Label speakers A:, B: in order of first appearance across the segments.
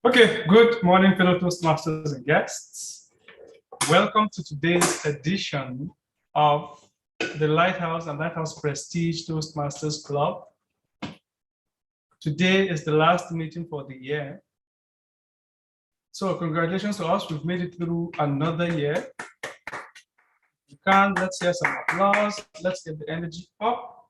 A: Okay, good morning, fellow Toastmasters and guests. Welcome to today's edition of the Lighthouse and Lighthouse Prestige Toastmasters Club. Today is the last meeting for the year. So congratulations to us, we've made it through another year. You can, let's hear some applause. Let's get the energy up.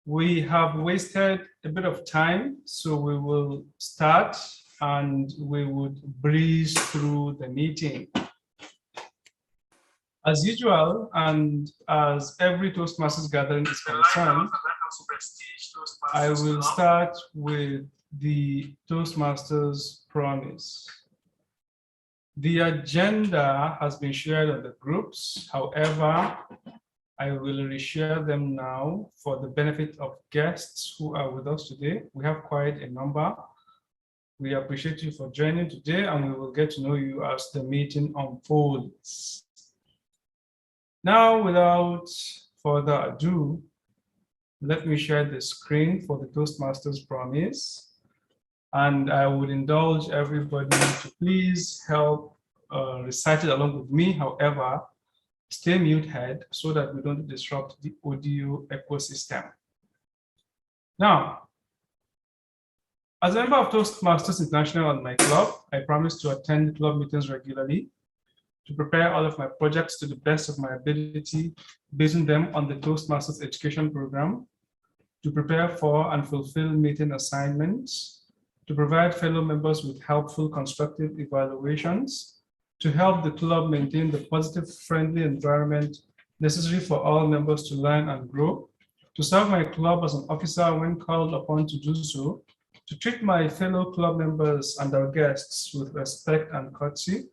A: We have wasted a bit of time, so we will start and we would breeze through the meeting. As usual, and as every Toastmasters gathering is concerned, I will start with the Toastmasters promise. The agenda has been shared on the groups. However, I will reshare them now for the benefit of guests who are with us today. We have quite a number. We appreciate you for joining today, and we will get to know you as the meeting unfolds. Now, without further ado, let me share the screen for the Toastmasters promise. And I would indulge everybody to please help recite it along with me. However, stay muted so that we don't disrupt the audio ecosystem. Now, as a member of Toastmasters International and my club, I promise to attend club meetings regularly, to prepare all of my projects to the best of my ability, basing them on the Toastmasters education program, to prepare for and fulfill meeting assignments, to provide fellow members with helpful, constructive evaluations, to help the club maintain the positive, friendly environment necessary for all members to learn and grow, to serve my club as an officer when called upon to do so, to treat my fellow club members and our guests with respect and courtesy,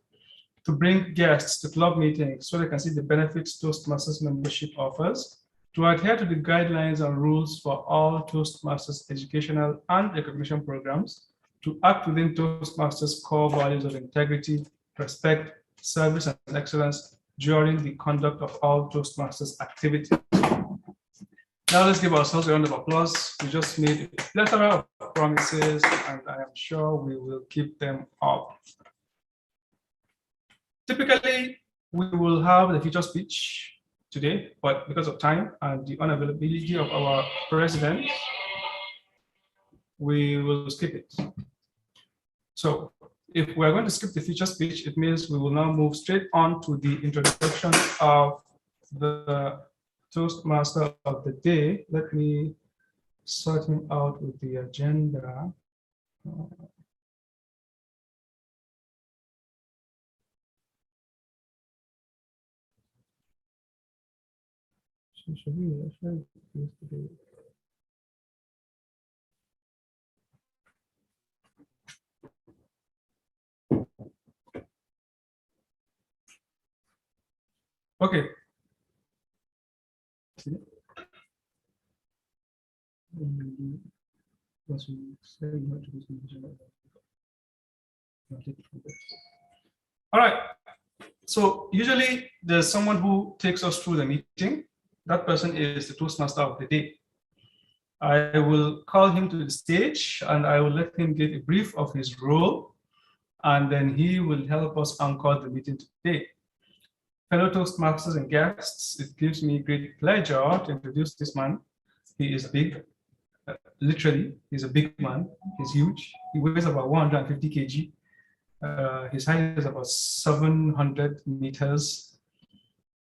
A: to bring guests to club meetings so they can see the benefits Toastmasters membership offers, to adhere to the guidelines and rules for all Toastmasters educational and recognition programs, to act within Toastmasters core values of integrity, respect, service, and excellence during the conduct of all Toastmasters activities. Now let's give ourselves a round of applause. We just made a plethora of promises, and I am sure we will keep them up. Typically, we will have the feature speech today, but because of time and the unavailability of our president, we will skip it. So if we're going to skip the feature speech, it means we will now move straight on to the introduction of the Toastmaster of the day. Let me sort him out with the agenda. Okay. All right. So usually there's someone who takes us through the meeting. That person is the Toastmaster of the day. I will call him to the stage and I will let him give a brief of his role, and then he will help us anchor the meeting today. Fellow Toastmasters and guests, it gives me great pleasure to introduce this man. He is big, literally, he's a big man, he's huge. He weighs about 150 kg. His height is about 700 meters.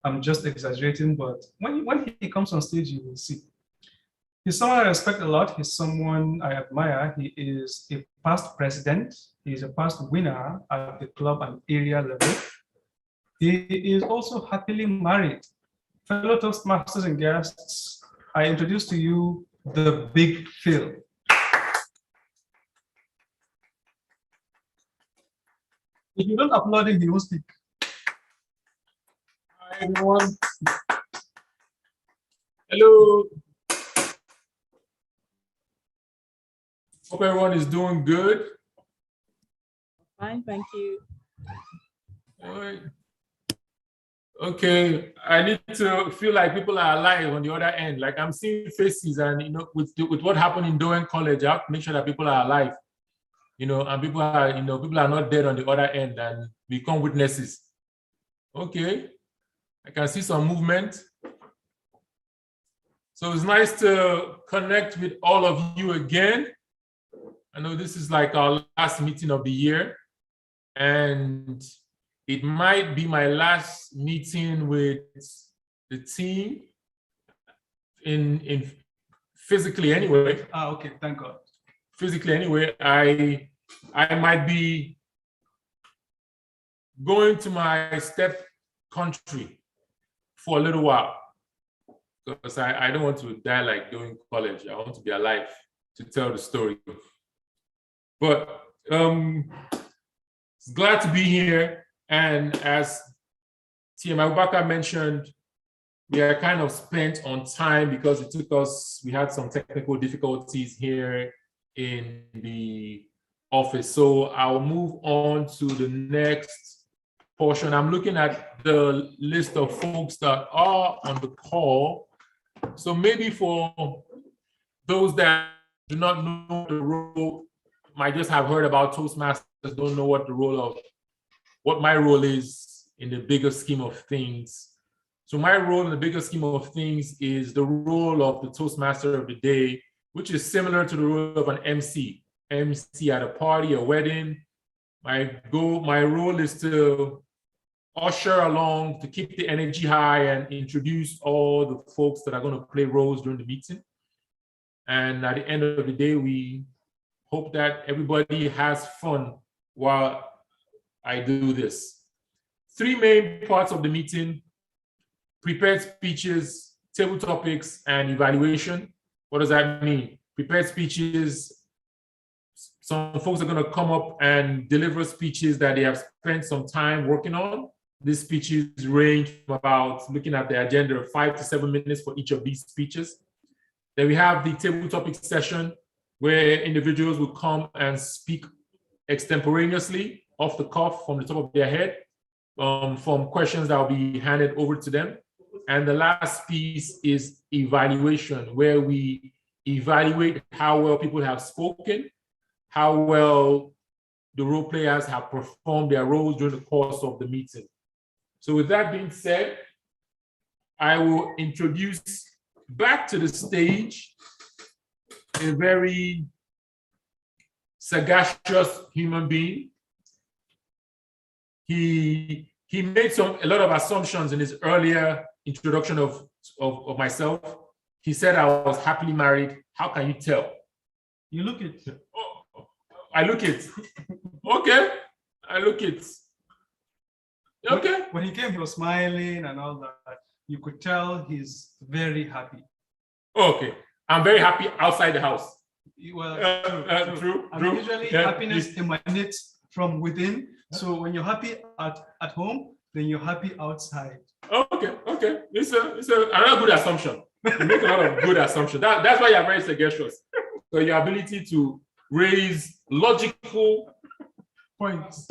A: I'm just exaggerating, but when he comes on stage, you will see. He's someone I respect a lot. He's someone I admire. He is a past president. He is a past winner at the club and area level. He is also happily married. Fellow Toastmasters and guests, I introduce to you the Big Phil. If you don't applaud him, he won't speak.
B: Hi, everyone. Hello. Hope everyone is doing good.
C: Fine, thank you.
B: All right. Okay, I need to feel like people are alive on the other end. Like I'm seeing faces, and with what happened in Dowen College, I have to make sure that people are alive. and people are, people are not dead on the other end and become witnesses. Okay, I can see some movement. So it's nice to connect with all of you again. I know this is like our last meeting of the year, and it might be my last meeting with the team in physically anyway.
A: Okay, thank God.
B: Physically anyway, I might be going to my step country for a little while, because I don't want to die like during college. I want to be alive to tell the story. But glad to be here. And as TM Abubakar mentioned, we are kind of spent on time because it took us, we had some technical difficulties here in the office. So I'll move on to the next portion. I'm looking at the list of folks that are on the call. So maybe for those that do not know the role, might just have heard about Toastmasters, don't know what my role is in the bigger scheme of things. So my role in the bigger scheme of things is the role of the Toastmaster of the day, which is similar to the role of an MC at a party, a wedding. My role is to usher along, to keep the energy high and introduce all the folks that are going to play roles during the meeting. And at the end of the day, we hope that everybody has fun while I do this. 3 main parts of the meeting: prepared speeches, table topics, and evaluation. What does that mean? Prepared speeches, some folks are going to come up and deliver speeches that they have spent some time working on. These speeches range from about, looking at the agenda, 5 to 7 minutes for each of these speeches. Then we have the table topic session, where individuals will come and speak extemporaneously, off the cuff, from the top of their head, from questions that will be handed over to them. And the last piece is evaluation, where we evaluate how well people have spoken, how well the role players have performed their roles during the course of the meeting. So with that being said, I will introduce back to the stage a very sagacious human being. He made a lot of assumptions in his earlier introduction of myself. He said I was happily married. How can you tell?
A: You look it.
B: Oh, I look it. Okay, I look it. Okay.
A: When he came, he was smiling and all that. You could tell he's very happy.
B: Okay, I'm very happy outside the house.
A: Well,
B: true.
A: Usually happiness emanates from within. So when you're happy at home, then you're happy outside.
B: Okay. It's another good assumption. You make a lot of good assumptions. That's why you're very sagacious. So your ability to raise logical points.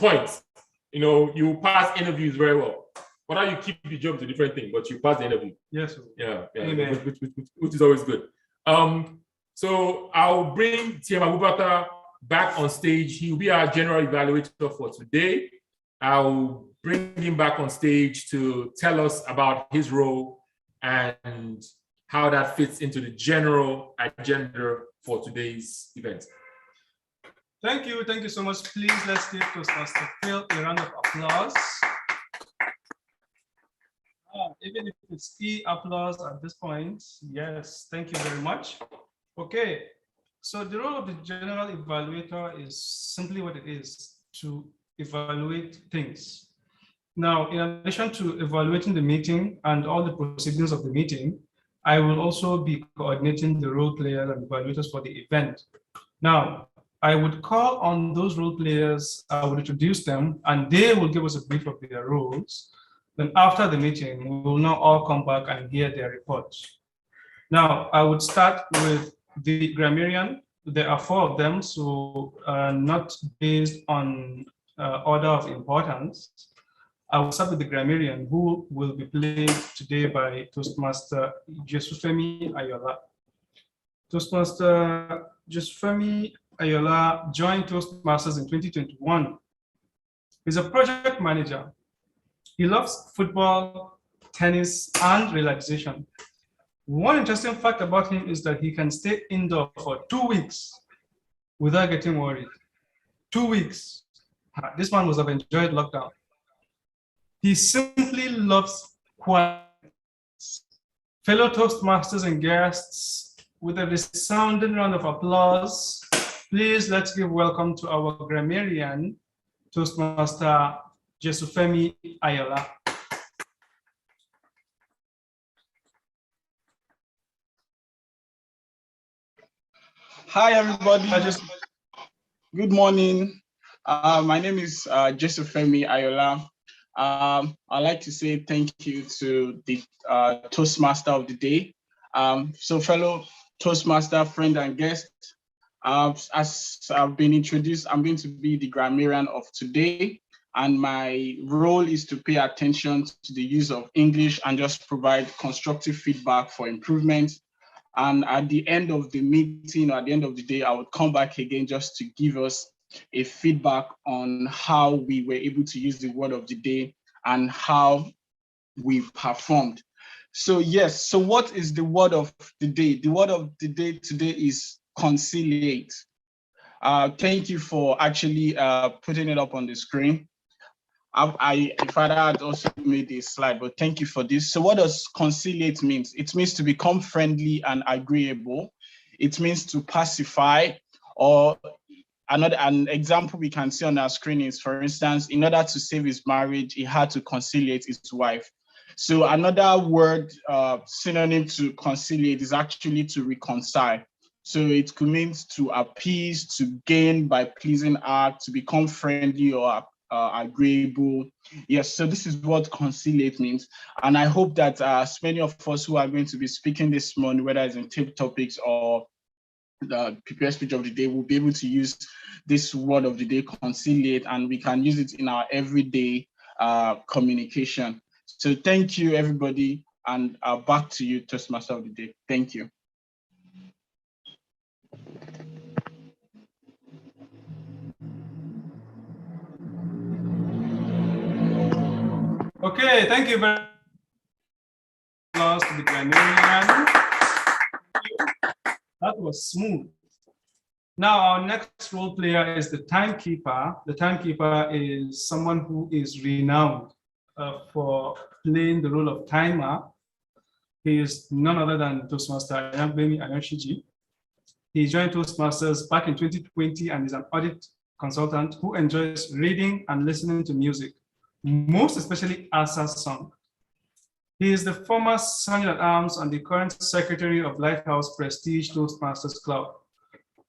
B: You pass interviews very well. But how you keep the job is a different thing, but you pass the interview.
A: Yes.
B: Yeah. Which is always good. So I'll bring TM Abubakar back on stage. He will be our general evaluator for today. I'll bring him back on stage to tell us about his role and how that fits into the general agenda for today's event.
A: Thank you so much. Please, let's give Toastmaster Phil a round of applause. Even if it's applause at this point, yes, thank you very much. Okay, so the role of the general evaluator is simply what it is, to evaluate things. Now, in addition to evaluating the meeting and all the proceedings of the meeting, I will also be coordinating the role players and evaluators for the event. Now, I would call on those role players, I would introduce them, and they will give us a brief of their roles. Then after the meeting, we will now all come back and hear their reports. Now, I would start with the grammarian. There are 4 of them, so not based on order of importance. I will start with the grammarian, who will be played today by Toastmaster Jesufemi Ayola. Toastmaster Jesufemi Ayola joined Toastmasters in 2021. He's a project manager. He loves football, tennis, and relaxation. One interesting fact about him is that he can stay indoor for 2 weeks without getting worried. 2 weeks. This man must have enjoyed lockdown. He simply loves quiet. Fellow Toastmasters and guests, with a resounding round of applause, please let's give welcome to our grammarian, Toastmaster Jesufemi Ayola.
D: Hi, everybody. Good morning. My name is Jesufemi Ayola. I'd like to say thank you to the Toastmaster of the day. So fellow Toastmaster, friend and guest, as I've been introduced, I'm going to be the grammarian of today. And my role is to pay attention to the use of English and just provide constructive feedback for improvement. And at the end of the meeting, or at the end of the day, I would come back again just to give us a feedback on how we were able to use the word of the day and how we performed. So yes, so what is the word of the day? The word of the day today is conciliate. Thank you for actually putting it up on the screen. Father had also made a slide, but thank you for this. So what does conciliate means? It means to become friendly and agreeable. It means to pacify, or an example we can see on our screen is, for instance, in order to save his marriage, he had to conciliate his wife. So another word synonym to conciliate is actually to reconcile. So it could mean to appease, to gain by pleasing act, to become friendly or agreeable. Yes, so this is what conciliate means. And I hope that as many of us who are going to be speaking this morning, whether it's in tip topics or the prepared speech of the day, will be able to use this word of the day, conciliate, and we can use it in our everyday communication. So thank you, everybody, and back to you, Toastmaster of the day. Thank you.
A: Okay, thank you very much to the grammarian. That was smooth. Now our next role player is the timekeeper. The timekeeper is someone who is renowned for playing the role of timer. He is none other than Toastmaster Ayambemi Ayonshiji. He joined Toastmasters back in 2020 and is an audit consultant who enjoys reading and listening to music, most especially Asa song. He is the former Sergeant-at-Arms and the current secretary of Lighthouse Prestige Toastmasters Club.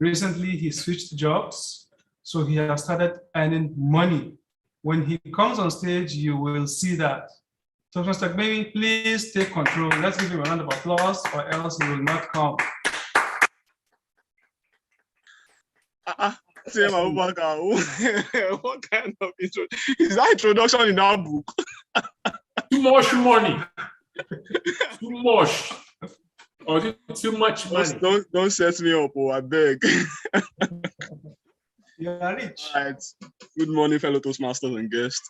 A: Recently, he switched jobs, so he has started earning money. When he comes on stage, you will see that. Toastmaster Ayambemi, please take control. Let's give him a round of applause, or else he will not come.
E: What kind of intro? Is that introduction in our book?
B: Too much money. Too much. Or too much money.
E: Don't set me up, I beg.
A: You are rich.
E: All right. Good morning, fellow Toastmasters and guests.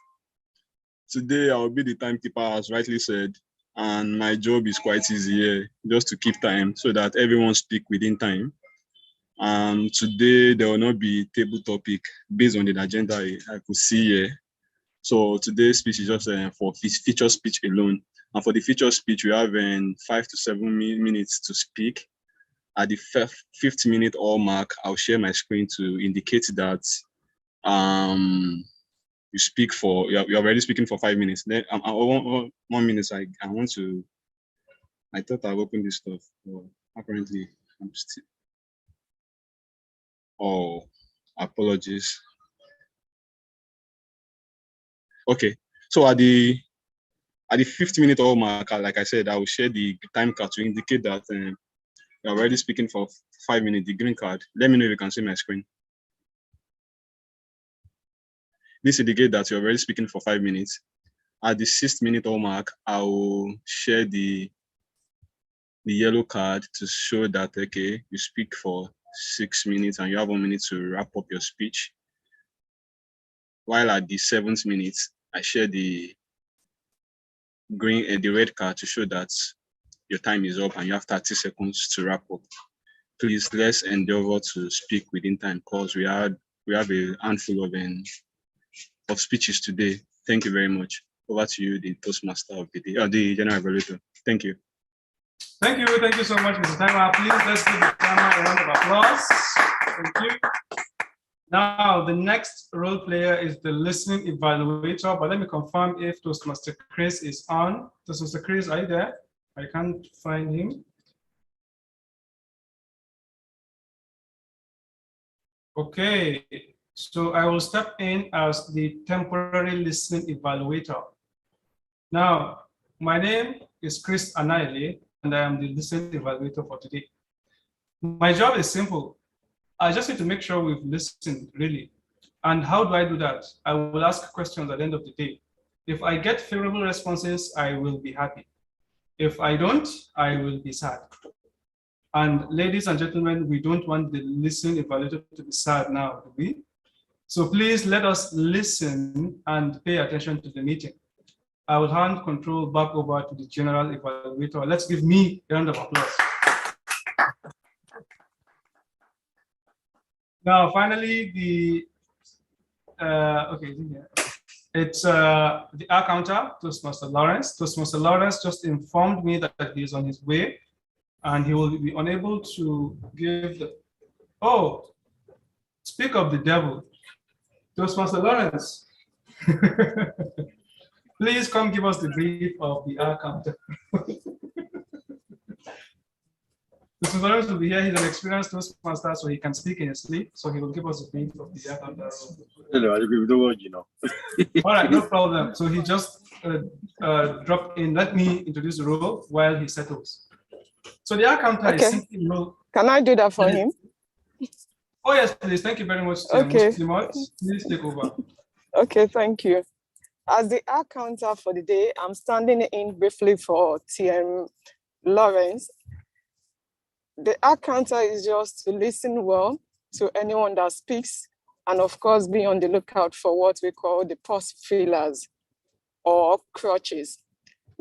E: Today I will be the timekeeper, as rightly said, and my job is quite easy here, just to keep time so that everyone speak within time. Today there will not be table topic based on the agenda I could see here. So today's speech is just for feature speech alone. And for the feature speech, we have 5 to 7 minutes to speak. At the fifth minute or mark, I'll share my screen to indicate that you speak for, you're already speaking for 5 minutes. Then 1 minute, I want to, I thought I've opened this stuff. Well, apparently I'm still, oh, apologies. Okay, so at the 50 minute or mark, like I said, I will share the time card to indicate that you're already speaking for 5 minutes, the green card. Let me know if you can see my screen. This indicates that you're already speaking for 5 minutes. At the 6th minute or mark, I will share the yellow card to show that, okay, you speak for 6 minutes and you have 1 minute to wrap up your speech. While at the 7th minute, I share the red card to show that your time is up and you have 30 seconds to wrap up. Please, let's endeavor to speak within time because we have a handful of speeches today. Thank you very much. Over to you, the Toastmaster of the day, or the General Evaluator. Thank you.
A: Thank you so much, Mr. Timer. Please, let's give the timer a round of applause. Thank you. Now, the next role player is the listening evaluator, but let me confirm if Toastmaster Chris is on. Toastmaster Chris, are you there? I can't find him. Okay, so I will step in as the temporary listening evaluator. Now, my name is Chris Anaile, and I am the listening evaluator for today. My job is simple. I just need to make sure we've listened, really. And how do I do that? I will ask questions at the end of the day. If I get favorable responses, I will be happy. If I don't, I will be sad. And ladies and gentlemen, we don't want the listening evaluator to be sad now, do we? So please let us listen and pay attention to the meeting. I will hand control back over to the general evaluator. Let's give me a round of applause. Now, finally, it's the accountant, Toastmaster Lawrence. Toastmaster Lawrence just informed me that he is on his way and he will be unable to give the, speak of the devil. Toastmaster Lawrence, please come give us the brief of the accountant. Mr. Lawrence will be here. He's an experienced Toastmaster, so he can speak in his sleep. So he will give us a brief of the accountant. All right, no problem. So he just dropped in. Let me introduce the role while he settles. So the accountant is simply role.
F: Can I do that for him?
A: Oh yes, please. Thank you very much.
F: Okay.
A: Please take over.
F: Okay, thank you. As the accountant for the day, I'm standing in briefly for TM Lawrence. The accountant is just to listen well to anyone that speaks, and of course, be on the lookout for what we call the pause fillers or crutches.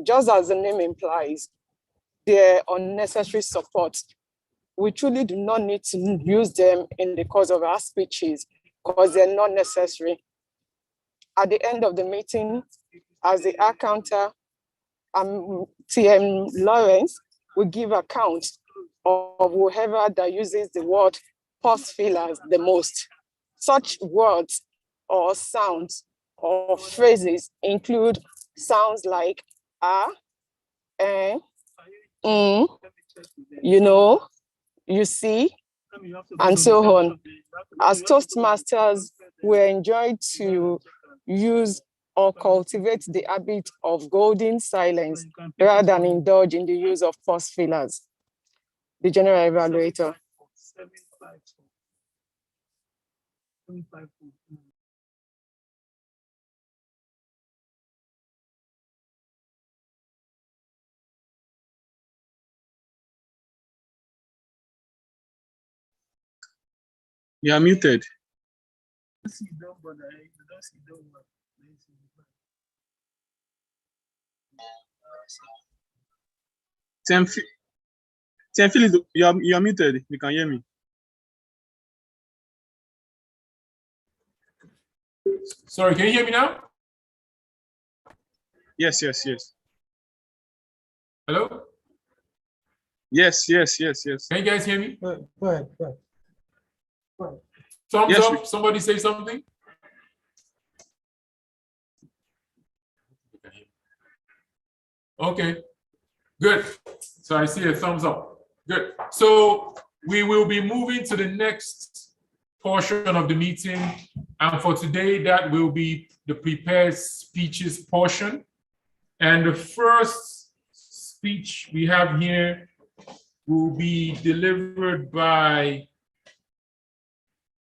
F: Just as the name implies, they're unnecessary support. We truly do not need to use them in the course of our speeches because they're not necessary. At the end of the meeting, as the accountant, TM Lawrence will give account of whoever that uses the word pause fillers the most. Such words or sounds or phrases include sounds like you know, you see, and so on. As Toastmasters, we enjoy to use or cultivate the habit of golden silence rather than indulge in the use of pause fillers. The general evaluator.
E: You are muted. Philip, you are muted. You can hear me.
B: Sorry, can you hear me now?
E: Yes.
B: Hello?
E: Yes.
B: Can you guys hear me?
A: Go ahead.
B: Thumbs
E: Yes,
B: up, somebody say something. Okay, good. So I see a thumbs up. Good. So we will be moving to the next portion of the meeting. And for today, that will be the prepared speeches portion. And the first speech we have here will be delivered by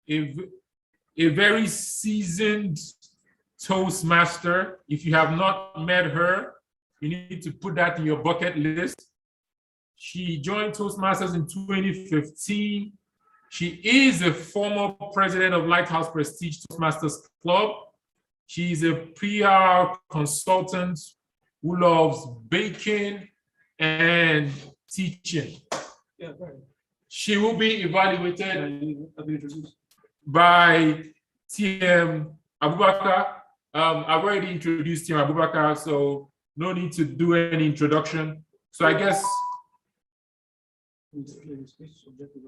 B: a very seasoned Toastmaster. If you have not met her, you need to put that in your bucket list. She joined Toastmasters in 2015 She is a former president of Lighthouse Prestige Toastmasters Club. She's a PR consultant who loves baking and teaching. She will be evaluated by TM Abubakar. I've already introduced TM Abubakar, so no need to do any introduction. So I guess,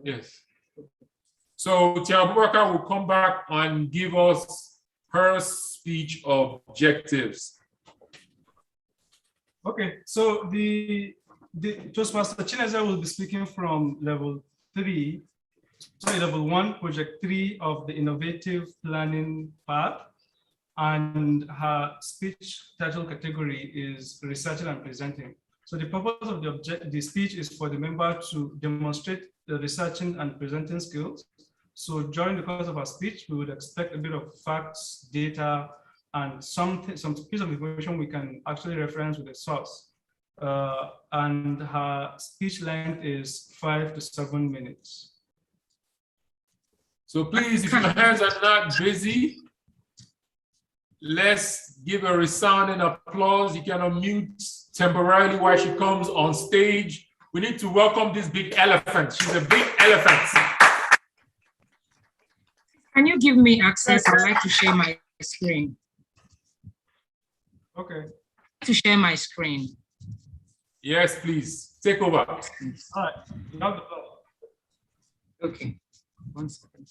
B: yes. So TM Abubakar will come back and give us her speech objectives.
A: Okay, so the Toastmaster Chineza will be speaking from level 3, sorry, level 1, project 3 of the innovative planning part, and her speech title category is researching and presenting. So the purpose of the speech is for the member to demonstrate the researching and presenting skills. So during the course of our speech, we would expect a bit of facts, data, and some piece of information we can actually reference with a source. And her speech length is 5 to 7 minutes.
B: So please, if your hands are not busy, let's give a resounding applause. You can unmute temporarily while she comes on stage. We need to welcome this big elephant. She's a big elephant.
G: Can you give me access? I'd like to share my screen.
A: Okay.
G: To share my screen.
B: Yes, please. Take over.
A: All right. You have the floor.
G: Okay. 1 second.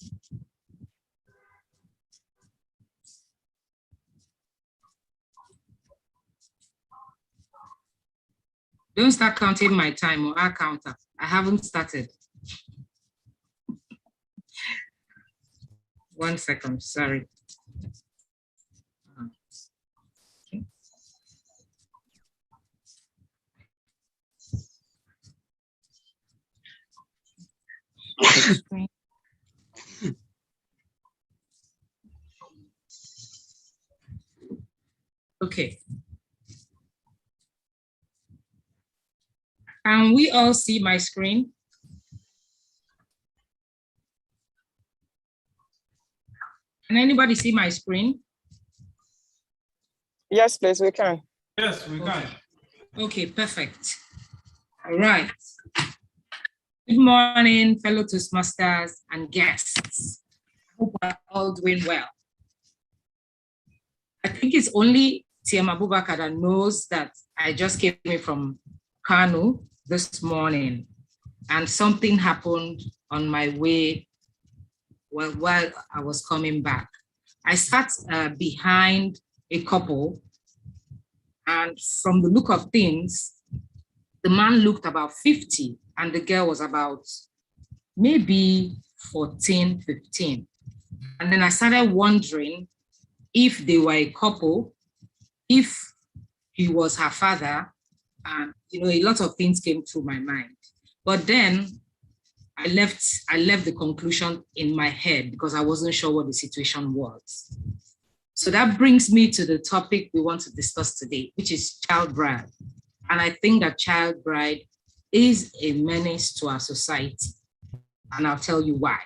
G: Don't start counting my time or our counter. I haven't started. 1 second, sorry. Okay. Okay. Can we all see my screen? Can anybody see my screen?
F: Yes, please, we can.
A: Yes, we can.
G: Okay, perfect. All right. Good morning, fellow Toastmasters and guests. I hope we're all doing well. I think it's only TM Abubakar that knows that I just came in from Kano this morning, and something happened on my way while I was coming back. I sat behind a couple, and from the look of things, the man looked about 50 and the girl was about maybe 14, 15. And then I started wondering if they were a couple, if he was her father, and a lot of things came through my mind. But then I left the conclusion in my head because I wasn't sure what the situation was. So that brings me to the topic we want to discuss today, which is child bride. And I think that child bride is a menace to our society. And I'll tell you why.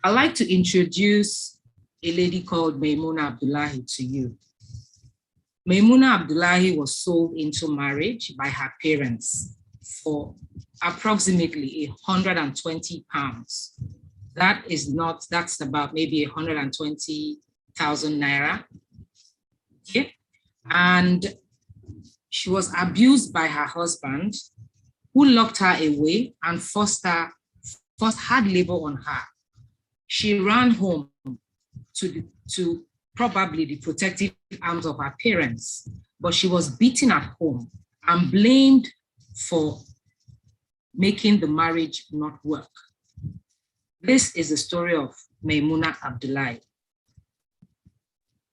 G: I'd like to introduce a lady called Maimuna Abdullahi to you. Maimuna Abdullahi was sold into marriage by her parents for approximately 120 pounds. That's about maybe 120,000 naira. Okay. And she was abused by her husband, who locked her away and forced hard labor on her. She ran home to probably the protective arms of her parents, but she was beaten at home and blamed for making the marriage not work. This is the story of Maimuna Abdullahi.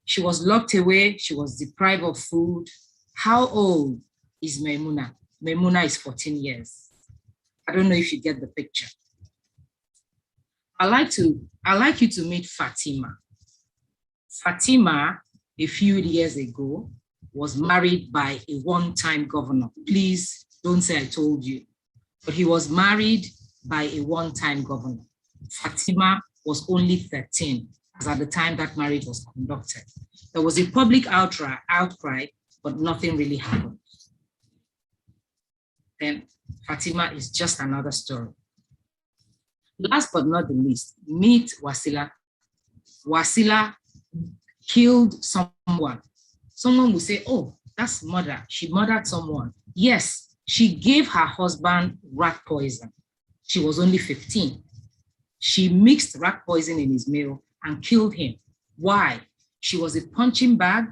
G: She was locked away, she was deprived of food. How old is Maimuna? Maimuna is 14 years. I don't know if you get the picture. I'd like you to meet Fatima. Fatima, a few years ago, was married by a one-time governor. Please don't say I told you. but he was married by a one-time governor. Fatima was only 13 as at the time that marriage was conducted. There was a public outcry, but nothing really happened. Then Fatima is just another story. Last but not the least, meet Wasila. Wasila killed someone. Someone will say, oh, that's murder. She murdered someone. Yes, she gave her husband rat poison. She was only 15. She mixed rat poison in his meal and killed him. Why? She was a punching bag,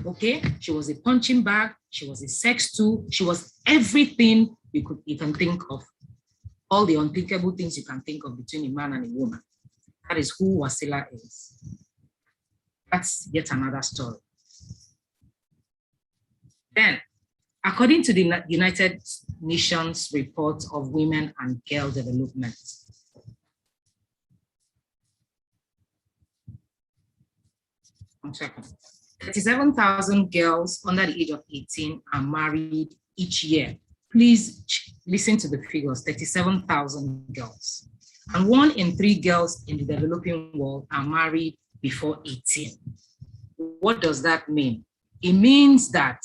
G: okay? She was a punching bag. She was a sex tool. She was everything you can think of. All the unthinkable things you can think of between a man and a woman. That is who Wasila is. That's yet another story. Then, according to the United Nations report of women and girl development, one second. 37,000 girls under the age of 18 are married each year. Please listen to the figures, 37,000 girls. And 1 in 3 girls in the developing world are married before 18. What does that mean? It means that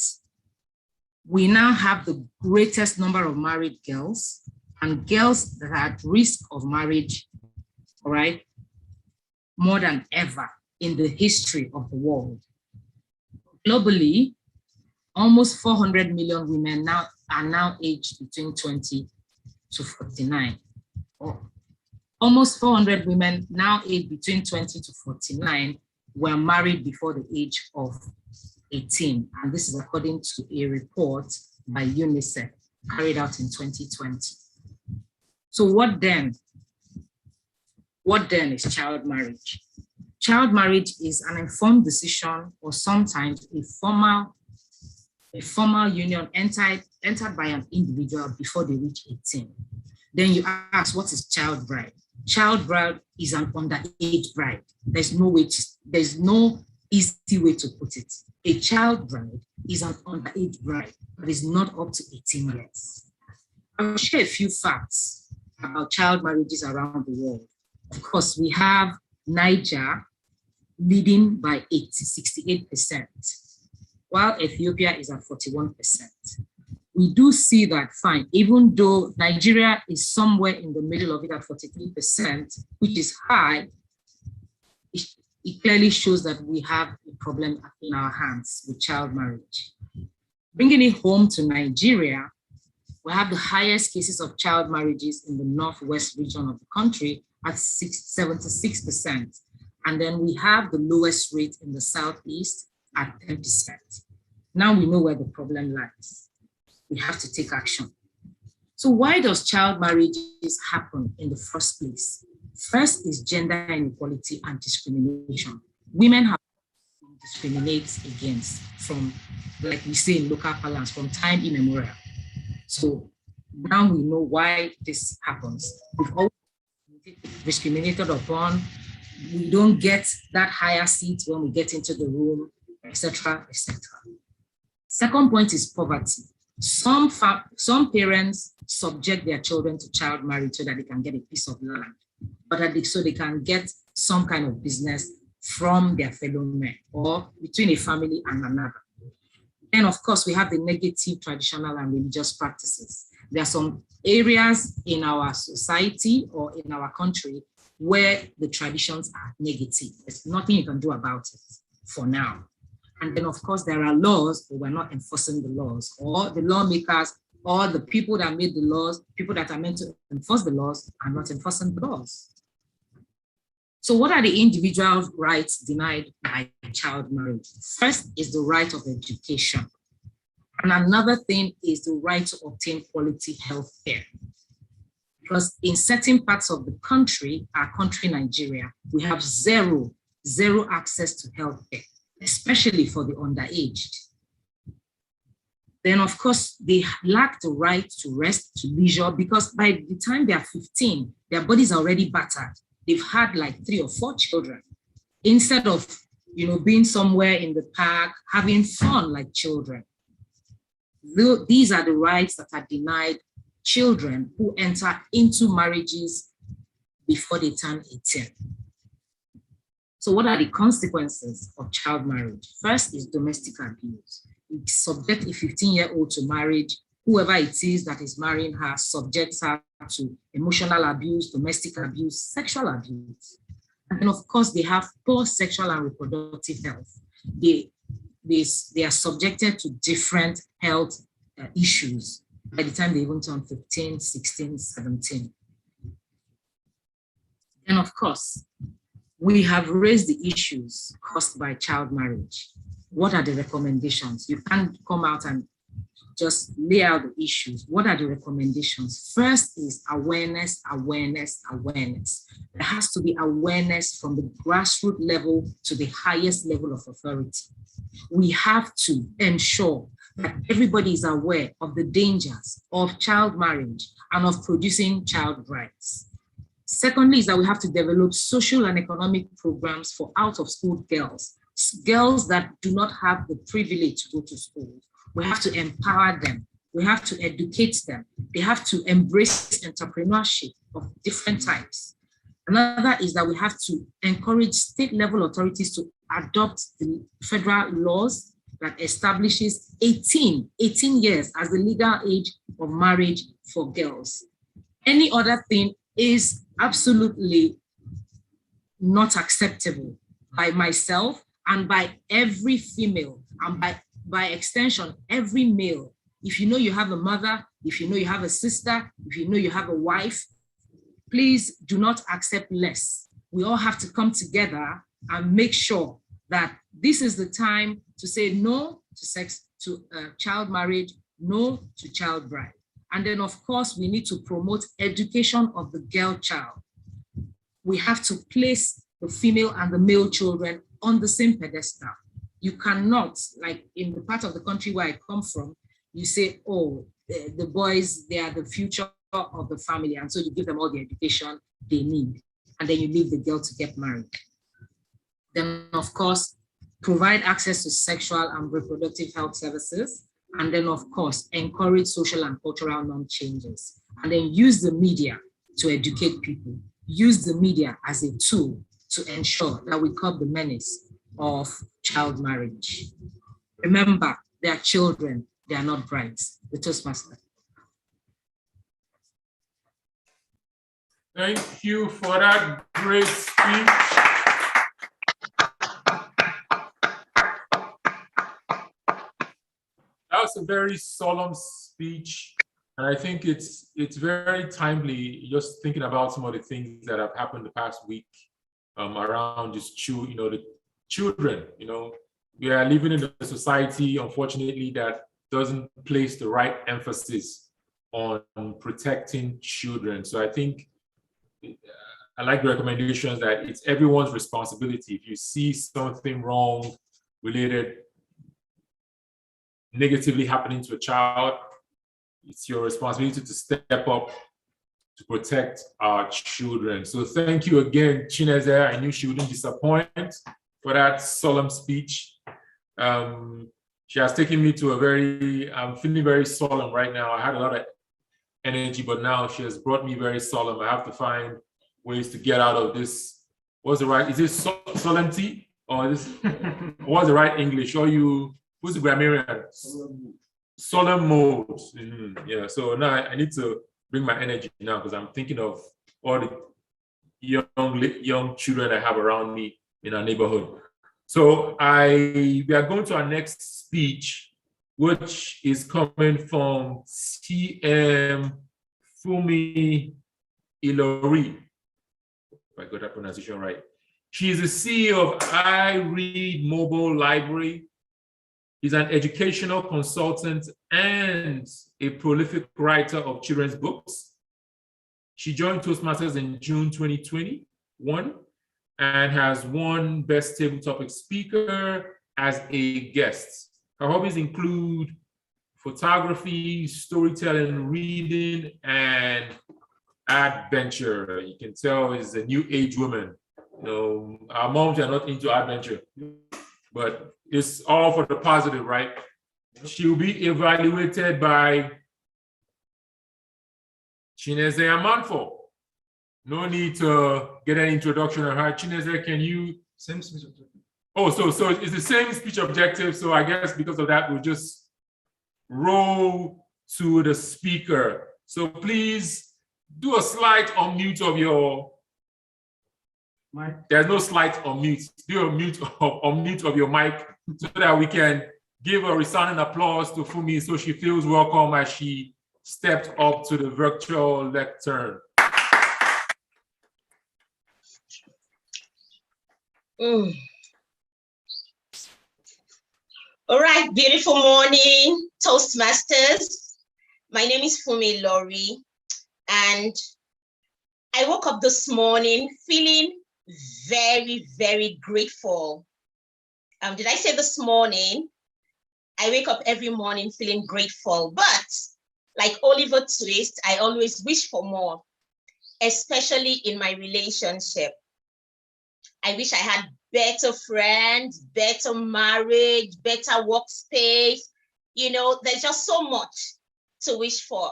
G: we now have the greatest number of married girls and girls that are at risk of marriage, all right, more than ever in the history of the world. Globally, almost 400 million women are now aged between 20 to 49. Almost 400 women now aged between 20 to 49 were married before the age of 18. And this is according to a report by UNICEF carried out in 2020. So what then? What then is child marriage? Child marriage is an informed decision or sometimes a formal union entered by an individual before they reach 18. Then you ask, what is child bride? Child bride is an underage bride. There's no easy way to put it. A child bride is an underage bride that is not up to 18 years. I'll share a few facts about child marriages around the world. Of course, we have Niger leading by 68%, while Ethiopia is at 41%. We do see that fine, even though Nigeria is somewhere in the middle of it at 43%, which is high, it clearly shows that we have a problem in our hands with child marriage. Bringing it home to Nigeria, we have the highest cases of child marriages in the northwest region of the country at 76%. And then we have the lowest rate in the southeast at 10%. Now we know where the problem lies. We have to take action. So why does child marriages happen in the first place? First is gender inequality and discrimination. Women have been discriminated against from, like we say in local parlance, from time immemorial. So now we know why this happens. We've always been discriminated upon. We don't get that higher seat when we get into the room, etc., etc. Second point is poverty. Some parents subject their children to child marriage so that they can get a piece of land, but so they can get some kind of business from their fellow men or between a family and another. Then, of course, we have the negative traditional and religious practices. There are some areas in our society or in our country where the traditions are negative. There's nothing you can do about it for now. And then, of course, there are laws, but we're not enforcing the laws, or the lawmakers, or the people that made the laws, people that are meant to enforce the laws are not enforcing the laws. So what are the individual rights denied by child marriage? First is the right of education. And another thing is the right to obtain quality health care. Because in certain parts of the country, our country, Nigeria, we have zero access to health care, especially for the underaged. Then, of course, they lack the right to rest, to leisure, because by the time they are 15, their bodies are already battered. They've had like 3 or 4 children. Instead of, being somewhere in the park, having fun like children. These are the rights that are denied children who enter into marriages before they turn 18. So what are the consequences of child marriage? First is domestic abuse. You subject a 15-year-old to marriage. Whoever it is that is marrying her subjects her to emotional abuse, domestic abuse, sexual abuse. And of course, they have poor sexual and reproductive health. They are subjected to different health issues by the time they even turn 15, 16, 17. And of course, we have raised the issues caused by child marriage. What are the recommendations? You can't come out and just lay out the issues. What are the recommendations? First is awareness, awareness, awareness. There has to be awareness from the grassroots level to the highest level of authority. We have to ensure that everybody is aware of the dangers of child marriage and of producing child brides. Secondly, is that we have to develop social and economic programs for out-of-school girls, girls that do not have the privilege to go to school. We have to empower them. We have to educate them. They have to embrace entrepreneurship of different types. Another is that we have to encourage state-level authorities to adopt the federal laws that establishes 18 years as the legal age of marriage for girls. Any other thing is absolutely not acceptable by myself and by every female, and by extension, every male. If you know you have a mother, if you know you have a sister, if you know you have a wife, please do not accept less. We all have to come together and make sure that this is the time to say no to child marriage, no to child bride. And then, of course, we need to promote education of the girl child. We have to place the female and the male children on the same pedestal. You cannot, like in the part of the country where I come from, you say, oh, the boys, they are the future of the family. And so you give them all the education they need. And then you leave the girl to get married. Then, of course, provide access to sexual and reproductive health services. And then, of course, encourage social and cultural norm changes. And then use the media to educate people. Use the media as a tool to ensure that we curb the menace of child marriage. Remember, they are children, they are not brides. The Toastmaster.
B: Thank you for that great speech. That was a very solemn speech, and I think it's very timely. Just thinking about some of the things that have happened the past week around this, the children. We are living in a society, unfortunately, that doesn't place the right emphasis on protecting children. So I think I like the recommendations that it's everyone's responsibility. If you see something wrong related negatively happening to a child, it's your responsibility to step up to protect our children. So thank you again, Chineze. I knew she wouldn't disappoint for that solemn speech. She has taken me to I'm feeling very solemn right now. I had a lot of energy, but now she has brought me very solemn. I have to find ways to get out of this. What's the right, is this solemnity? Or is this, what's the right English? Who's the grammarian? Solemn mode. Yeah, so now I need to bring my energy now because I'm thinking of all the young children I have around me in our neighborhood. So we are going to our next speech, which is coming from TM Fumi Ilori, if I got that pronunciation right. She is the CEO of I Read Mobile Library. He's an educational consultant and a prolific writer of children's books. She joined Toastmasters in June 2021 and has won Best Table Topic Speaker as a guest. Her hobbies include photography, storytelling, reading, and adventure. You can tell is a new age woman. Our moms are not into adventure, but it's all for the positive, right? She'll be evaluated by Chineze Amanfo. No need to get an introduction on her. Chineze, can you?
A: Same speech objective.
B: Oh, so it's the same speech objective. So I guess because of that, we'll just roll to the speaker. So please do a slight unmute of your mic. There's no slight unmute. Do a unmute of your mic so that we can give a resounding applause to Fumi so she feels welcome as she stepped up to the virtual lectern.
H: All right, beautiful morning, Toastmasters. My name is Fumi Lori, and I woke up this morning feeling very, very grateful. Did I say this morning? I wake up every morning feeling grateful, but like Oliver Twist, I always wish for more, especially in my relationship. I wish I had better friends, better marriage, better workspace. You know, there's just so much to wish for.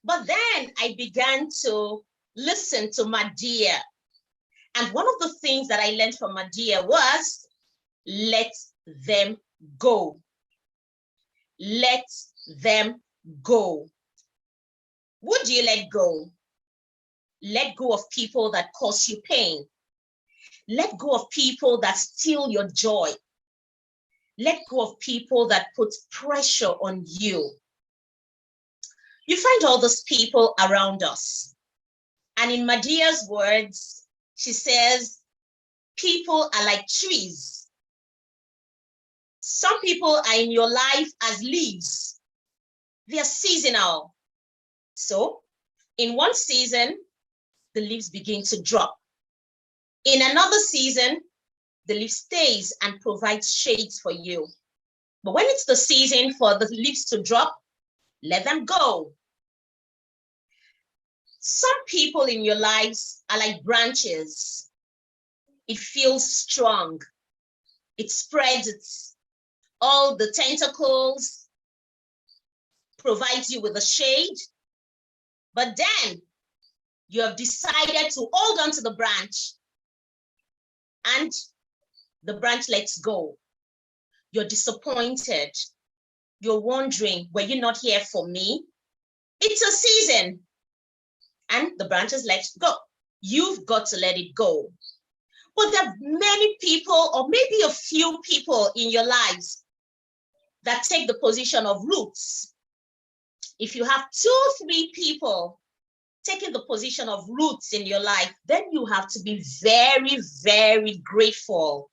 H: But then I began to listen to my dear. And one of the things that I learned from my dear was, let them go. Let them go. Would you let go? Let go of people that cause you pain. Let go of people that steal your joy. Let go of people that put pressure on you. You find all those people around us. And in Madia's words, she says, people are like trees. Some people are in your life as leaves. They are seasonal. So in one season, the leaves begin to drop. In another season, the leaf stays and provides shades for you. But when it's the season for the leaves to drop, let them go. Some people in your lives are like branches. It feels strong. It spreads all the tentacles, provides you with a shade. But then you have decided to hold on to the branch, and the branch lets go. You're disappointed. You're wondering, were you not here for me? It's a season. And the branches let go. You've got to let it go. But there are many people, or maybe a few people in your lives that take the position of roots. If you have 2, 3 people taking the position of roots in your life, then you have to be very, very grateful.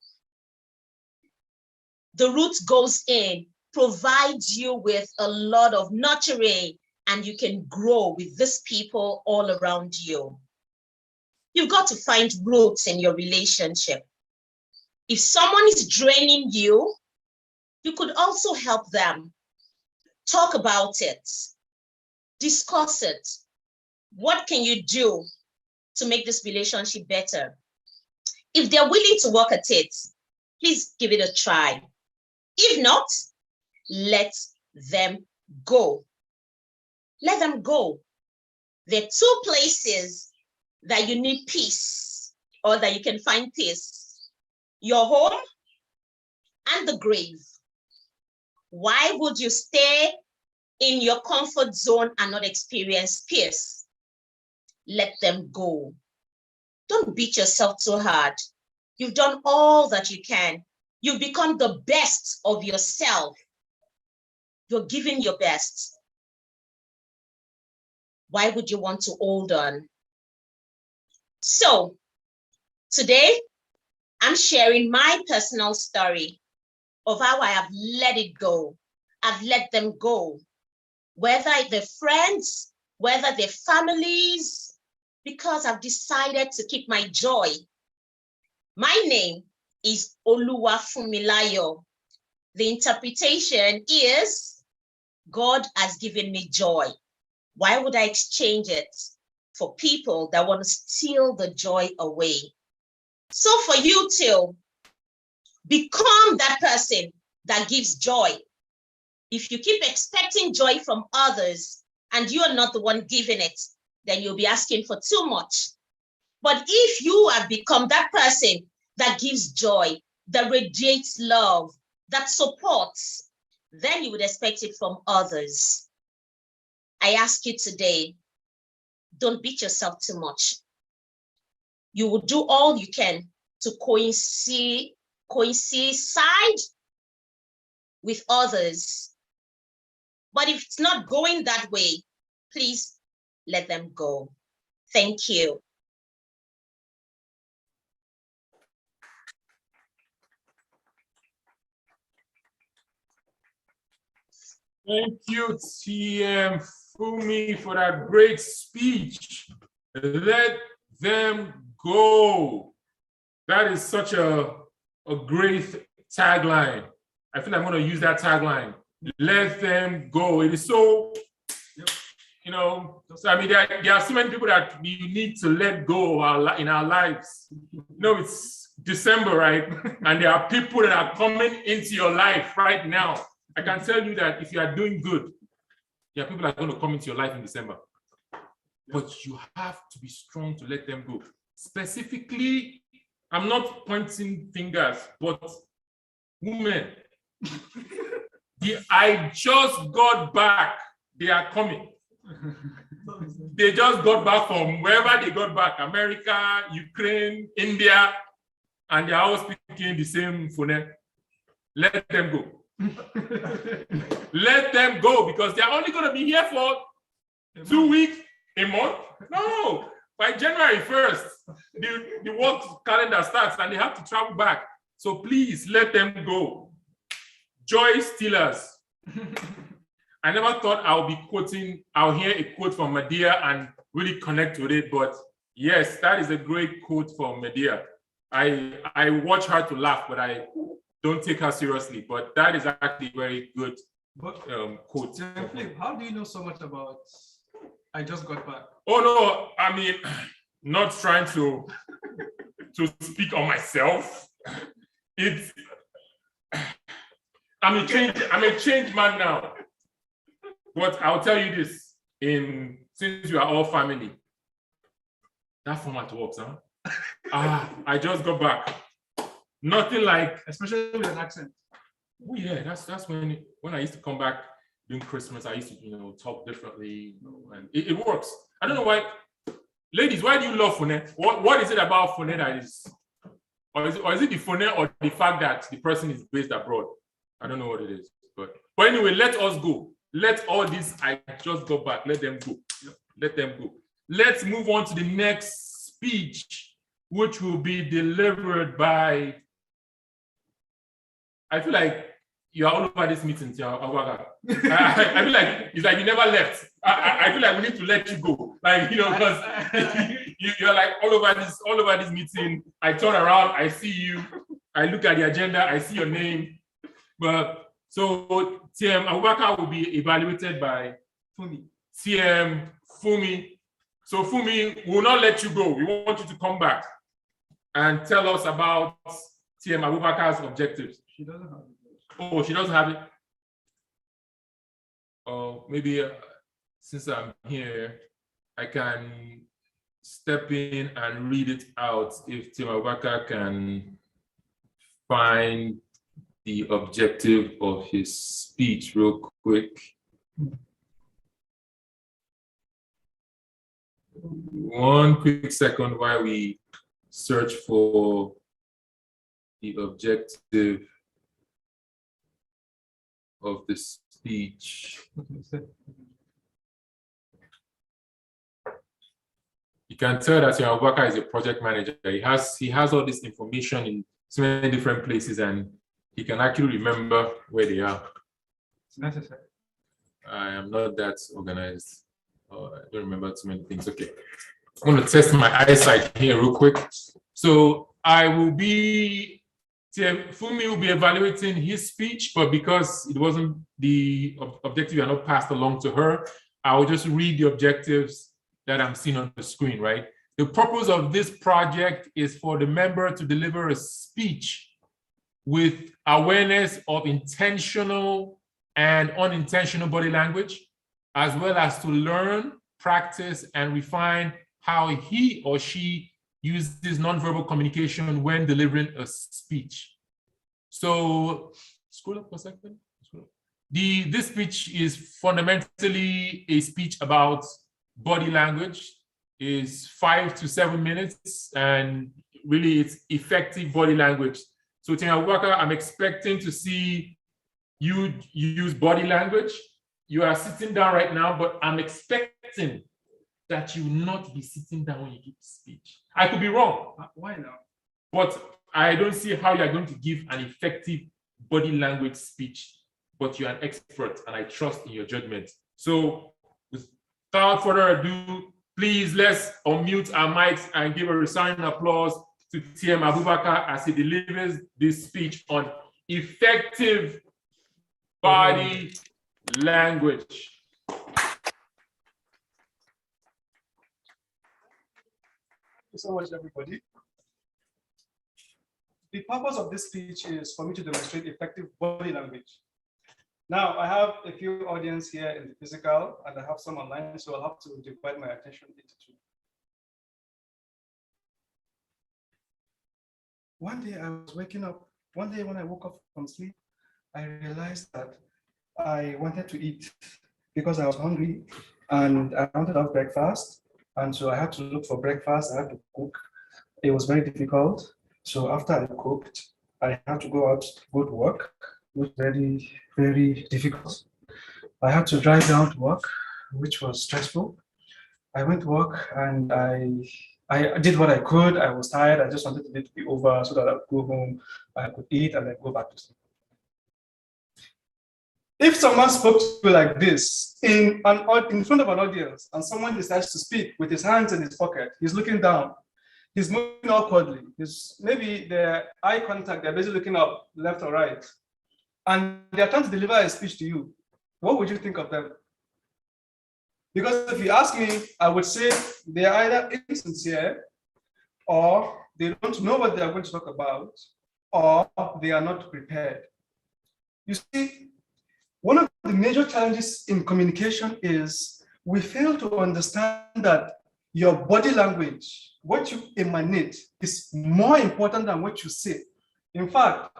H: The roots goes in, provides you with a lot of nurturing, and you can grow with these people all around you. You've got to find roots in your relationship. If someone is draining you, you could also help them. Talk about it. Discuss it. What can you do to make this relationship better? If they're willing to work at it, please give it a try. If not, let them go. Let them go. There are 2 places that you need peace, or that you can find peace: your home and the grave. Why would you stay in your comfort zone and not experience peace? Let them go. Don't beat yourself too hard. You've done all that you can. You've become the best of yourself. You're giving your best. Why would you want to hold on? So today, I'm sharing my personal story of how I have let it go. I've let them go, whether they're friends, whether they're families, because I've decided to keep my joy. My name is Oluwafunmilayo. The interpretation is, God has given me joy. Why would I exchange it for people that want to steal the joy away? So for you too, become that person that gives joy. If you keep expecting joy from others and you are not the one giving it, then you'll be asking for too much. But if you have become that person that gives joy, that radiates love, that supports, then you would expect it from others. I ask you today, don't beat yourself too much. You will do all you can to coincide with others. But if it's not going that way, please let them go. Thank you.
B: Thank you, TM Fumi, for that great speech. Let them go. That is such a great tagline. I feel I'm going to use that tagline. Let them go. It is so, you know, so, I mean, there are so many people that we need to let go in our lives. You know, it's December, right? And there are people that are coming into your life right now. I can tell you that if you are doing good, there are people that are going to come into your life in December. But you have to be strong to let them go. Specifically, I'm not pointing fingers, but women. I just got back. They are coming. They just got back from wherever they got back, America, Ukraine, India, and they are all speaking the same phone. Let them go. Let them go, because they're only going to be here for 2 weeks, a month. No, by January 1st, the work calendar starts and they have to travel back. So please let them go. Joy stealers. I never thought I'll hear a quote from Medea and really connect with it, but yes, that is a great quote from Medea. I watch her to laugh, but I don't take her seriously. But that is actually a very good quote.
A: Philip, how do you know so much about I just got back?
B: Oh no, I mean, not trying to speak on myself. I'm a changed man now. But I'll tell you this, since you are all family, that format works, huh? I just got back. Nothing like,
A: especially with an accent.
B: Oh yeah, that's when I used to come back during Christmas, I used to, talk differently, and it works. I don't know why. Ladies, why do you love Fonet? What is it about Fonet that is, or is it the Fonet or the fact that the person is based abroad? I don't know what it is, but anyway, let us go. Let all this, I just got back, let them go. Let them go. Let's move on to the next speech, which will be delivered by, I feel like you are all over this meeting, I feel like it's like you never left. I feel like we need to let you go. Like, because you're like all over this meeting. I turn around, I see you, I look at the agenda, I see your name. But so TM Abubakar will be evaluated by TM Fumi. So Fumi, we will not let you go. We want you to come back and tell us about TM Abubakar's objectives.
A: She doesn't have it.
B: Oh, she doesn't have it? Oh, maybe since I'm here, I can step in and read it out if TM Abubakar can find the objective of his speech real quick. One quick second while we search for the objective of the speech. You can tell that Your Abubakar is a project manager. He has all this information in so many different places, and he can actually remember where they are.
A: It's necessary.
B: I am not that organized. Oh, I don't remember too many things. Okay. I'm going to test my eyesight here real quick. So Fumi will be evaluating his speech, but because it wasn't the objective are not passed along to her, I will just read the objectives that I'm seeing on the screen, right? The purpose of this project is for the member to deliver a speech with awareness of intentional and unintentional body language, as well as to learn, practice, and refine how he or she uses nonverbal communication when delivering a speech. So, scroll up for a second. This speech is fundamentally a speech about body language. Is 5 to 7 minutes, and really it's effective body language. So Tiema Abubakar, I'm expecting to see you use body language. You are sitting down right now, but I'm expecting that you not be sitting down when you give speech. I could be wrong.
A: Why not?
B: But I don't see how you're going to give an effective body language speech, but you're an expert and I trust in your judgment. So without further ado, please let's unmute our mics and give a resounding applause to Tiema Abubakar as he delivers this speech on effective body language.
A: Thank you so much, everybody. The purpose of this speech is for me to demonstrate effective body language. Now, I have a few audience here in the physical, and I have some online, so I'll have to divide my attention into two. One day I was waking up, one day when I woke up from sleep, I realized that I wanted to eat because I was hungry and I wanted to have breakfast. And so I had to look for breakfast, I had to cook. It was very difficult. So after I cooked, I had to go out, go to work. It was very, very difficult. I had to drive down to work, which was stressful. I went to work and I did what I could. I was tired. I just wanted the day to be over so that I could go home, I could eat, and then go back to sleep. If someone spoke to you like this in front of an audience, and someone decides to speak with his hands in his pocket, he's looking down, he's moving awkwardly, maybe their eye contact, they're basically looking up left or right, and they're trying to deliver a speech to you, what would you think of them? Because if you ask me, I would say they're either insincere, or they don't know what they're going to talk about, or they are not prepared. You see, one of the major challenges in communication is we fail to understand that your body language, what you emanate, is more important than what you say. In fact,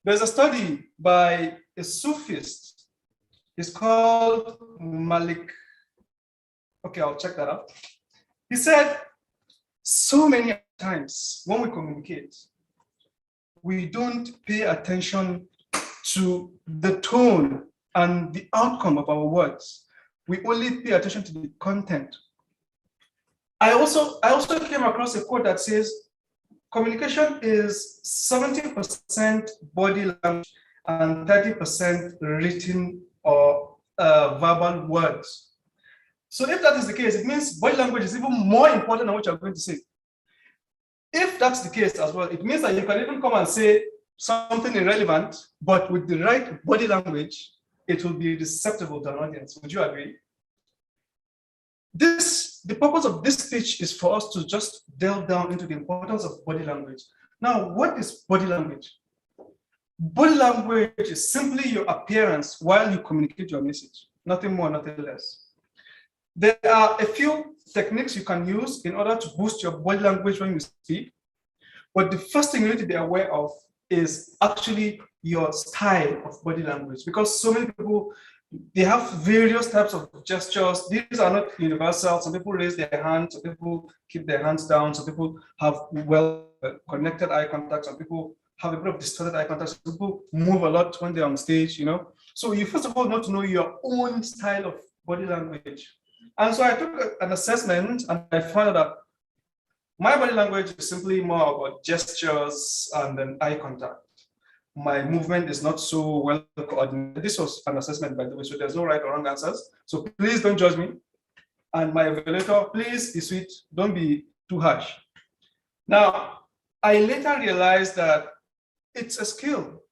A: there's a study by a Sufist. It's called Malik. Okay, I'll check that out. He said, so many times when we communicate, we don't pay attention to the tone and the outcome of our words. We only pay attention to the content. I also came across a quote that says, communication is 70% body language and 30% written or verbal words. So if that is the case, it means body language is even more important than what you're going to say. If that's the case as well, it means that you can even come and say something irrelevant, but with the right body language, it will be receptible to an audience. Would you agree? The purpose of this speech is for us to just delve down into the importance of body language. Now, what is body language? Body language is simply your appearance while you communicate your message. Nothing more, nothing less. There are a few techniques you can use in order to boost your body language when you speak. But the first thing you need to be aware of is actually your style of body language, because so many people, they have various types of gestures. These are not universal. Some people raise their hands, some people keep their hands down, some people have well connected eye contact, some people have a bit of distorted eye contact, some people move a lot when they're on stage, you know. So you first of all need to know your own style of body language. And so I took an assessment and I found out that my body language is simply more about gestures and then eye contact. My movement is not so well coordinated. This was an assessment, by the way, so there's no right or wrong answers. So please don't judge me. And my evaluator, please be sweet, don't be too harsh. Now, I later realized that it's a skill.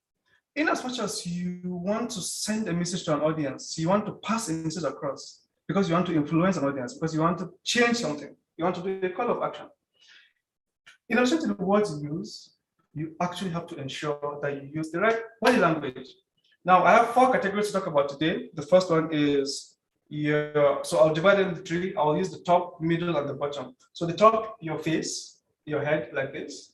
A: In as much as you want to send a message to an audience, you want to pass a message across because you want to influence an audience, because you want to change something, you want to do a call of action. In addition to the words you use, you actually have to ensure that you use the right body language. Now, I have 4 categories to talk about today. The first one is so I'll divide it into three. I'll use the top, middle, and the bottom. So the top, your face, your head like this.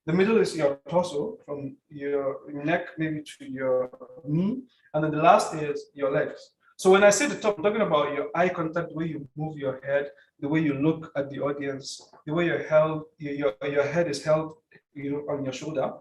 A: The middle is your torso, from your neck maybe to your knee. And then the last is your legs. So when I say the top, I'm talking about your eye contact, the way you move your head, the way you look at the audience, the way your head is held, on your shoulder.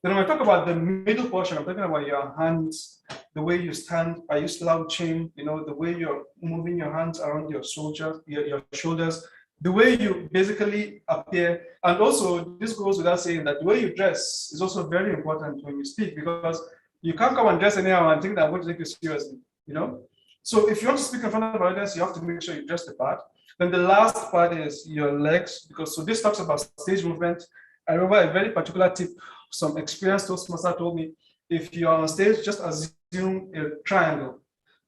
A: Then when I talk about the middle portion, I'm talking about your hands, the way you stand, are you slouching, the way you're moving your hands around your shoulders, the way you basically appear. And also, this goes without saying that the way you dress is also very important when you speak, because you can't come and dress anyhow and think that I'm going to take you seriously, So if you want to speak in front of others, you have to make sure you dress the part. Then the last part is your legs, because so this talks about stage movement. I remember a very particular tip some experienced Toastmaster told me: if you're on stage, just assume a triangle.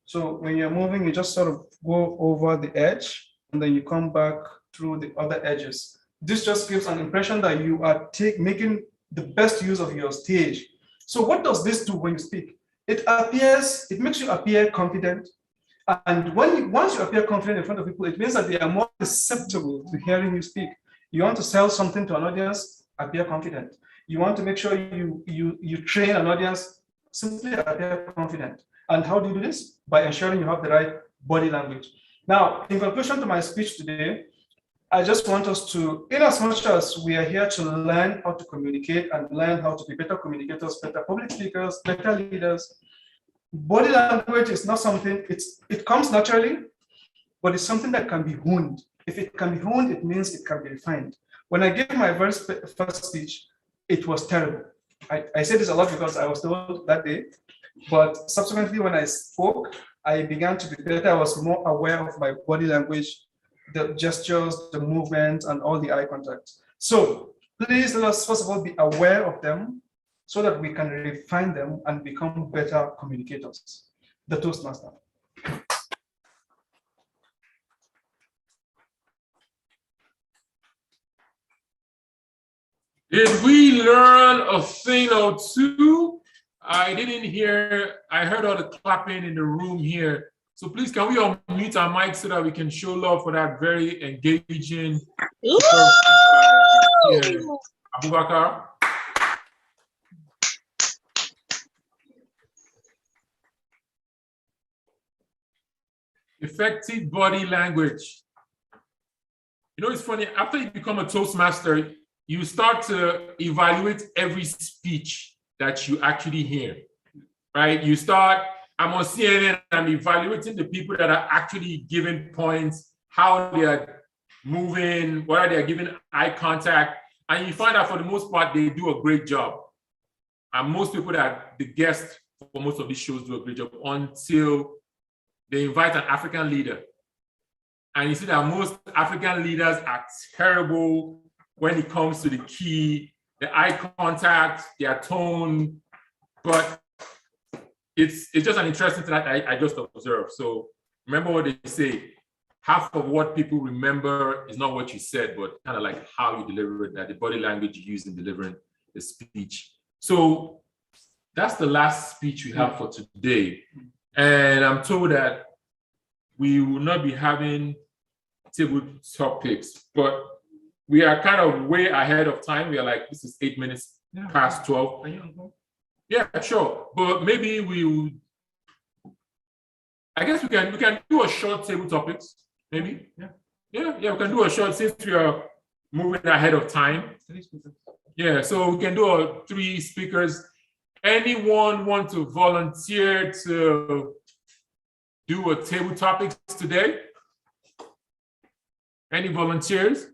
A: So when you're moving, you just sort of go over the edge and then you come back through the other edges. This just gives an impression that you are making the best use of your stage. So what does this do when you speak? It makes you appear confident. And once you appear confident in front of people, it means that they are more susceptible to hearing you speak. You want to sell something to an audience, appear confident. You want to make sure you train an audience, simply appear confident. And how do you do this? By ensuring you have the right body language. Now, in conclusion to my speech today, I just want us to, in as much as we are here to learn how to communicate and learn how to be better communicators, better public speakers, better leaders, body language is not something, it comes naturally, but it's something that can be honed. If it can be honed, it means it can be refined. When I gave my first speech, it was terrible. I say this a lot because I was told that day, but subsequently when I spoke, I began to be better. I was more aware of my body language, the gestures, the movement, and all the eye contact. So please let us first of all be aware of them so that we can refine them and become better communicators. The Toastmaster.
B: Did we learn a thing or two? I heard all the clapping in the room here. So please, can we unmute our mic so that we can show love for that very engaging Abubakar? Effective body language. It's funny, after you become a Toastmaster, you start to evaluate every speech that you actually hear, right? I'm on CNN, I'm evaluating the people that are actually giving points, how they are moving, whether they are giving eye contact, and you find out for the most part, they do a great job. And most people that the guests for most of these shows do a great job until they invite an African leader. And you see that most African leaders are terrible when it comes to the key, the eye contact, their tone, but it's just an interesting thing that I just observed. So remember what they say, half of what people remember is not what you said, but kind of like how you deliver it, that the body language you use in delivering the speech. So that's the last speech we have for today. And I'm told that we will not be having table topics, but we are kind of way ahead of time. We are like, this is 8 minutes past 12. Yeah, sure. But maybe I guess we can do a short table topics, maybe. Yeah, we can do a short, since we are moving ahead of time. Yeah, so we can do 3 speakers. Anyone want to volunteer to do a table topics today? Any volunteers?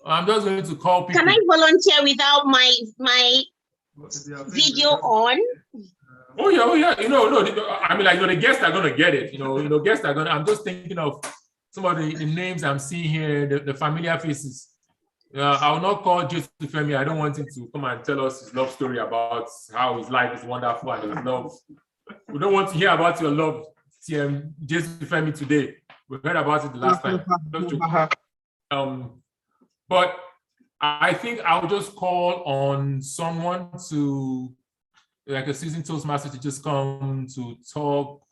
B: I'm just going to call people.
H: Can I volunteer without my video on?
B: Oh yeah. I mean, like, the guests are gonna get it. Guests are gonna. I'm just thinking of some of the names I'm seeing here, the familiar faces. I will not call Joseph Femi. I don't want him to come and tell us his love story about how his life is wonderful and his love. We don't want to hear about your love, TM Joseph Femi, today. We heard about it the last time. But I think I'll just call on someone to like a seasoned Toastmaster to just come to talk.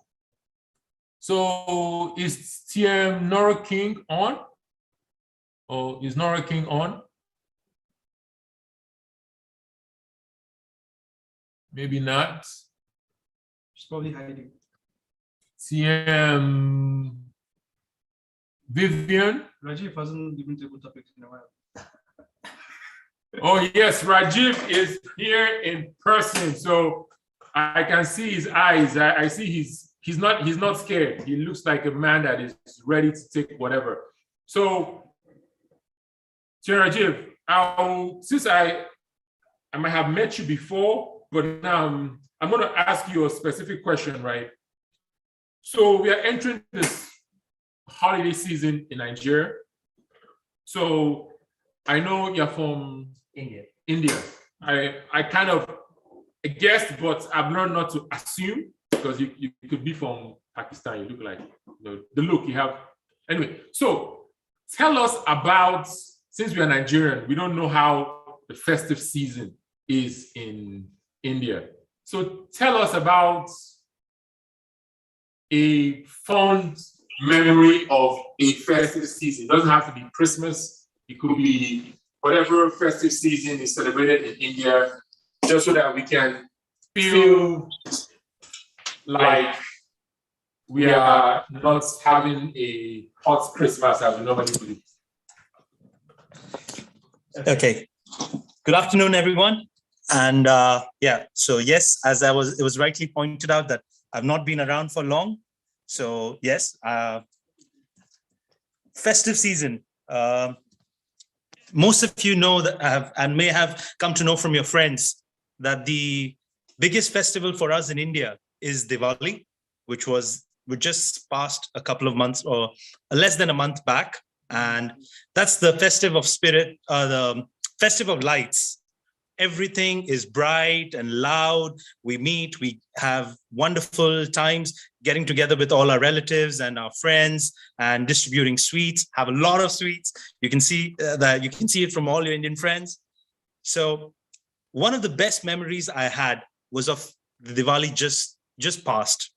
B: So is TM Nora King on? Or is Nora King on? Maybe not.
A: She's probably hiding.
B: TM Vivian.
A: Rajiv hasn't given table topics in a while.
B: Oh yes, Rajiv is here in person, so I can see his eyes. I see he's not scared. He looks like a man that is ready to take whatever. So, Rajiv, since I might have met you before, but now I'm going to ask you a specific question, right? So we are entering this holiday season in Nigeria. So I know you're from India. I kind of guessed, but I've learned not to assume, because you could be from Pakistan. You look like, the look you have. Anyway, so tell us about, since we are Nigerian, we don't know how the festive season is in India. So tell us about a fond memory of a festive season. It doesn't have to be Christmas. It could be whatever festive season is celebrated in India, just so that we can feel like we are not having a hot Christmas as we normally do.
I: Okay. Good afternoon, everyone. And yeah, so yes, as it was rightly pointed out that I've not been around for long. So yes, festive season. Most of you know that and may have come to know from your friends that the biggest festival for us in India is Diwali, which just passed a couple of months or less than a month back. And that's the festive of spirit, the festive of lights. Everything is bright and loud. We meet, we have wonderful times getting together with all our relatives and our friends and distributing sweets, have a lot of sweets. You can see it from all your Indian friends. So one of the best memories I had was of the Diwali just passed.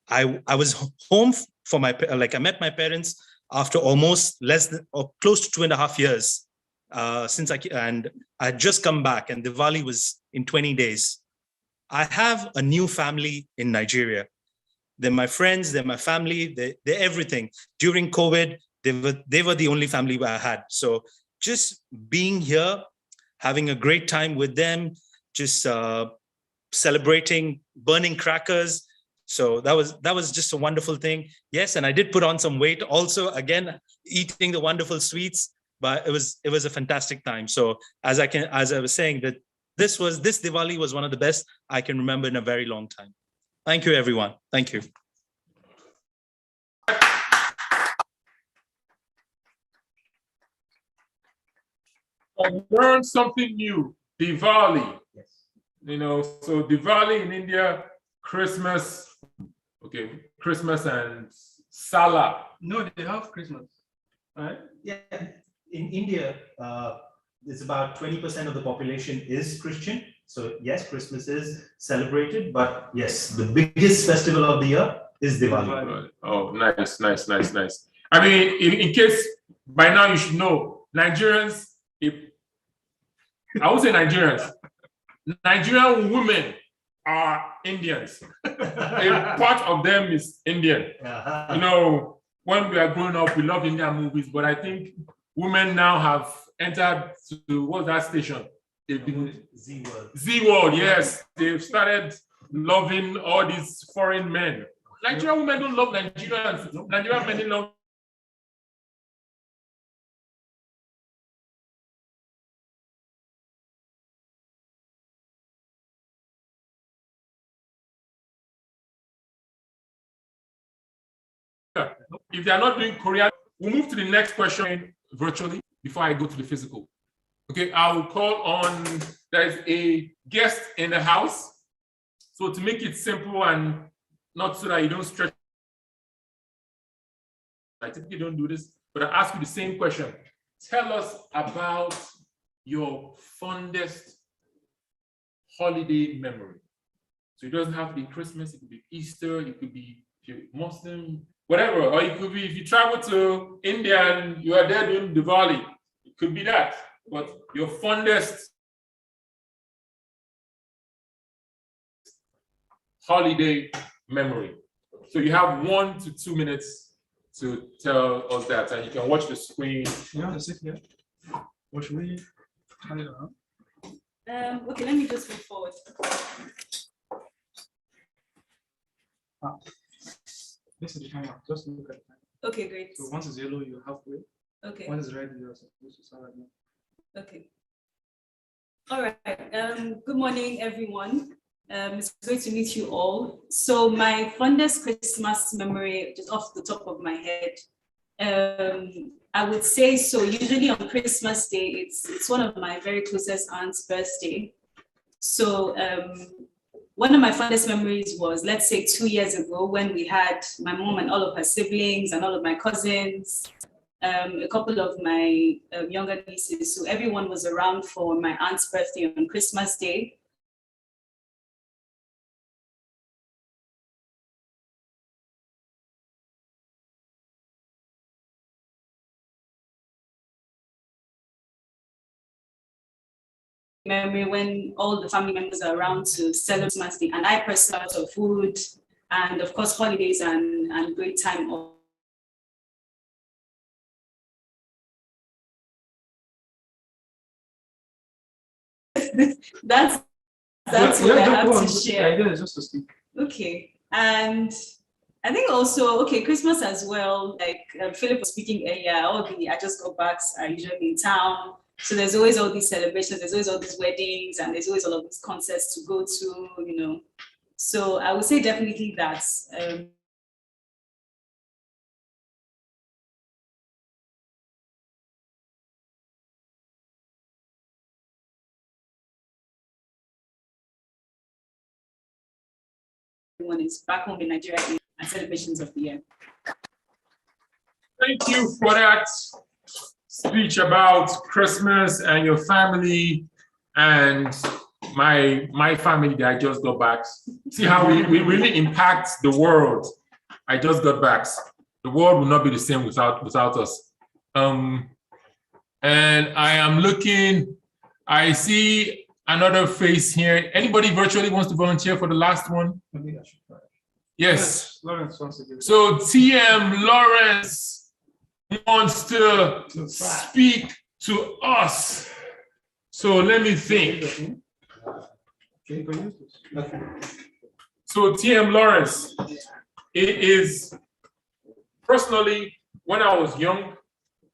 I: I was home for I met my parents after almost less than or close to 2.5 years. And I had just come back, and Diwali was in 20 days. I have a new family in Nigeria. They're my friends, they're my family, they're everything. During COVID, they were the only family I had. So just being here, having a great time with them, just celebrating, burning crackers. So that was just a wonderful thing. Yes, and I did put on some weight also, again, eating the wonderful sweets. But it was a fantastic time. So as I was saying, that this Diwali was one of the best I can remember in a very long time. Thank you, everyone. Thank you.
B: I learned something new. Diwali. Yes. So Diwali in India, Christmas. Okay, Christmas and Salah.
A: No, they have Christmas, right?
I: Yeah. In India, it's about 20% of the population is Christian. So yes, Christmas is celebrated, but yes, the biggest festival of the year is Diwali.
B: Oh, nice. I mean, in case by now you should know, Nigerians, I would say Nigerians, Nigerian women are Indians. A part of them is Indian. When we are growing up, we love Indian movies, but I think women now have entered to, what's that station? They've been Z World, yes. They've started loving all these foreign men. Nigerian women don't love Nigerians. Nigerian men love. If they are not doing Korean, we'll move to the next question virtually before I go to the physical. Okay, I'll call on, there's a guest in the house. So to make it simple and not so that you don't stretch, I typically don't do this, but I'll ask you the same question. Tell us about your fondest holiday memory. So it doesn't have to be Christmas, it could be Easter, it could be if you're Muslim, whatever. Or it could be if you travel to India and you are there doing Diwali, it could be that. But your fondest holiday memory. So you have 1 to 2 minutes to tell us that, and you can watch the screen.
A: Yeah, that's it, yeah. What should we turn it on?
C: Okay, let me just move forward.
A: This is the timer. Just look at the time.
C: Okay, great.
A: So once it's yellow, you're halfway.
C: Okay.
A: Once it's red, you're supposed to start right now.
C: Okay. All right. Good morning, everyone. It's great to meet you all. So my fondest Christmas memory, just off the top of my head, I would say so. Usually on Christmas Day, it's one of my very closest aunt's birthday. So one of my fondest memories was, let's say 2 years ago, when we had my mom and all of her siblings and all of my cousins, a couple of my younger nieces. So everyone was around for my aunt's birthday on Christmas Day. Memory when all the family members are around to celebrate Christmas Day, and I personally have of food and of course holidays and great time off. That's what I have to share.
A: The idea is just to speak.
C: Okay, and I think also, okay, Christmas as well, like Philip was speaking earlier, all the I Just Got Backs are usually in town. So there's always all these celebrations, there's always all these weddings, and there's always all of these concerts to go to, you know. So I would say definitely that's everyone is back home in Nigeria and celebrations of the year.
B: Thank you for that speech about Christmas and your family and my family that I just got back. See how we really impact the world. I just got back. The world will not be the same without us. And I am looking, I see another face here. Anybody virtually wants to volunteer for the last one?
A: Maybe I should try.
B: Yes.
A: Lawrence wants to give it.
B: So TM Lawrence wants to speak to us. So let me think. So TM Lawrence, it is personally, when I was young,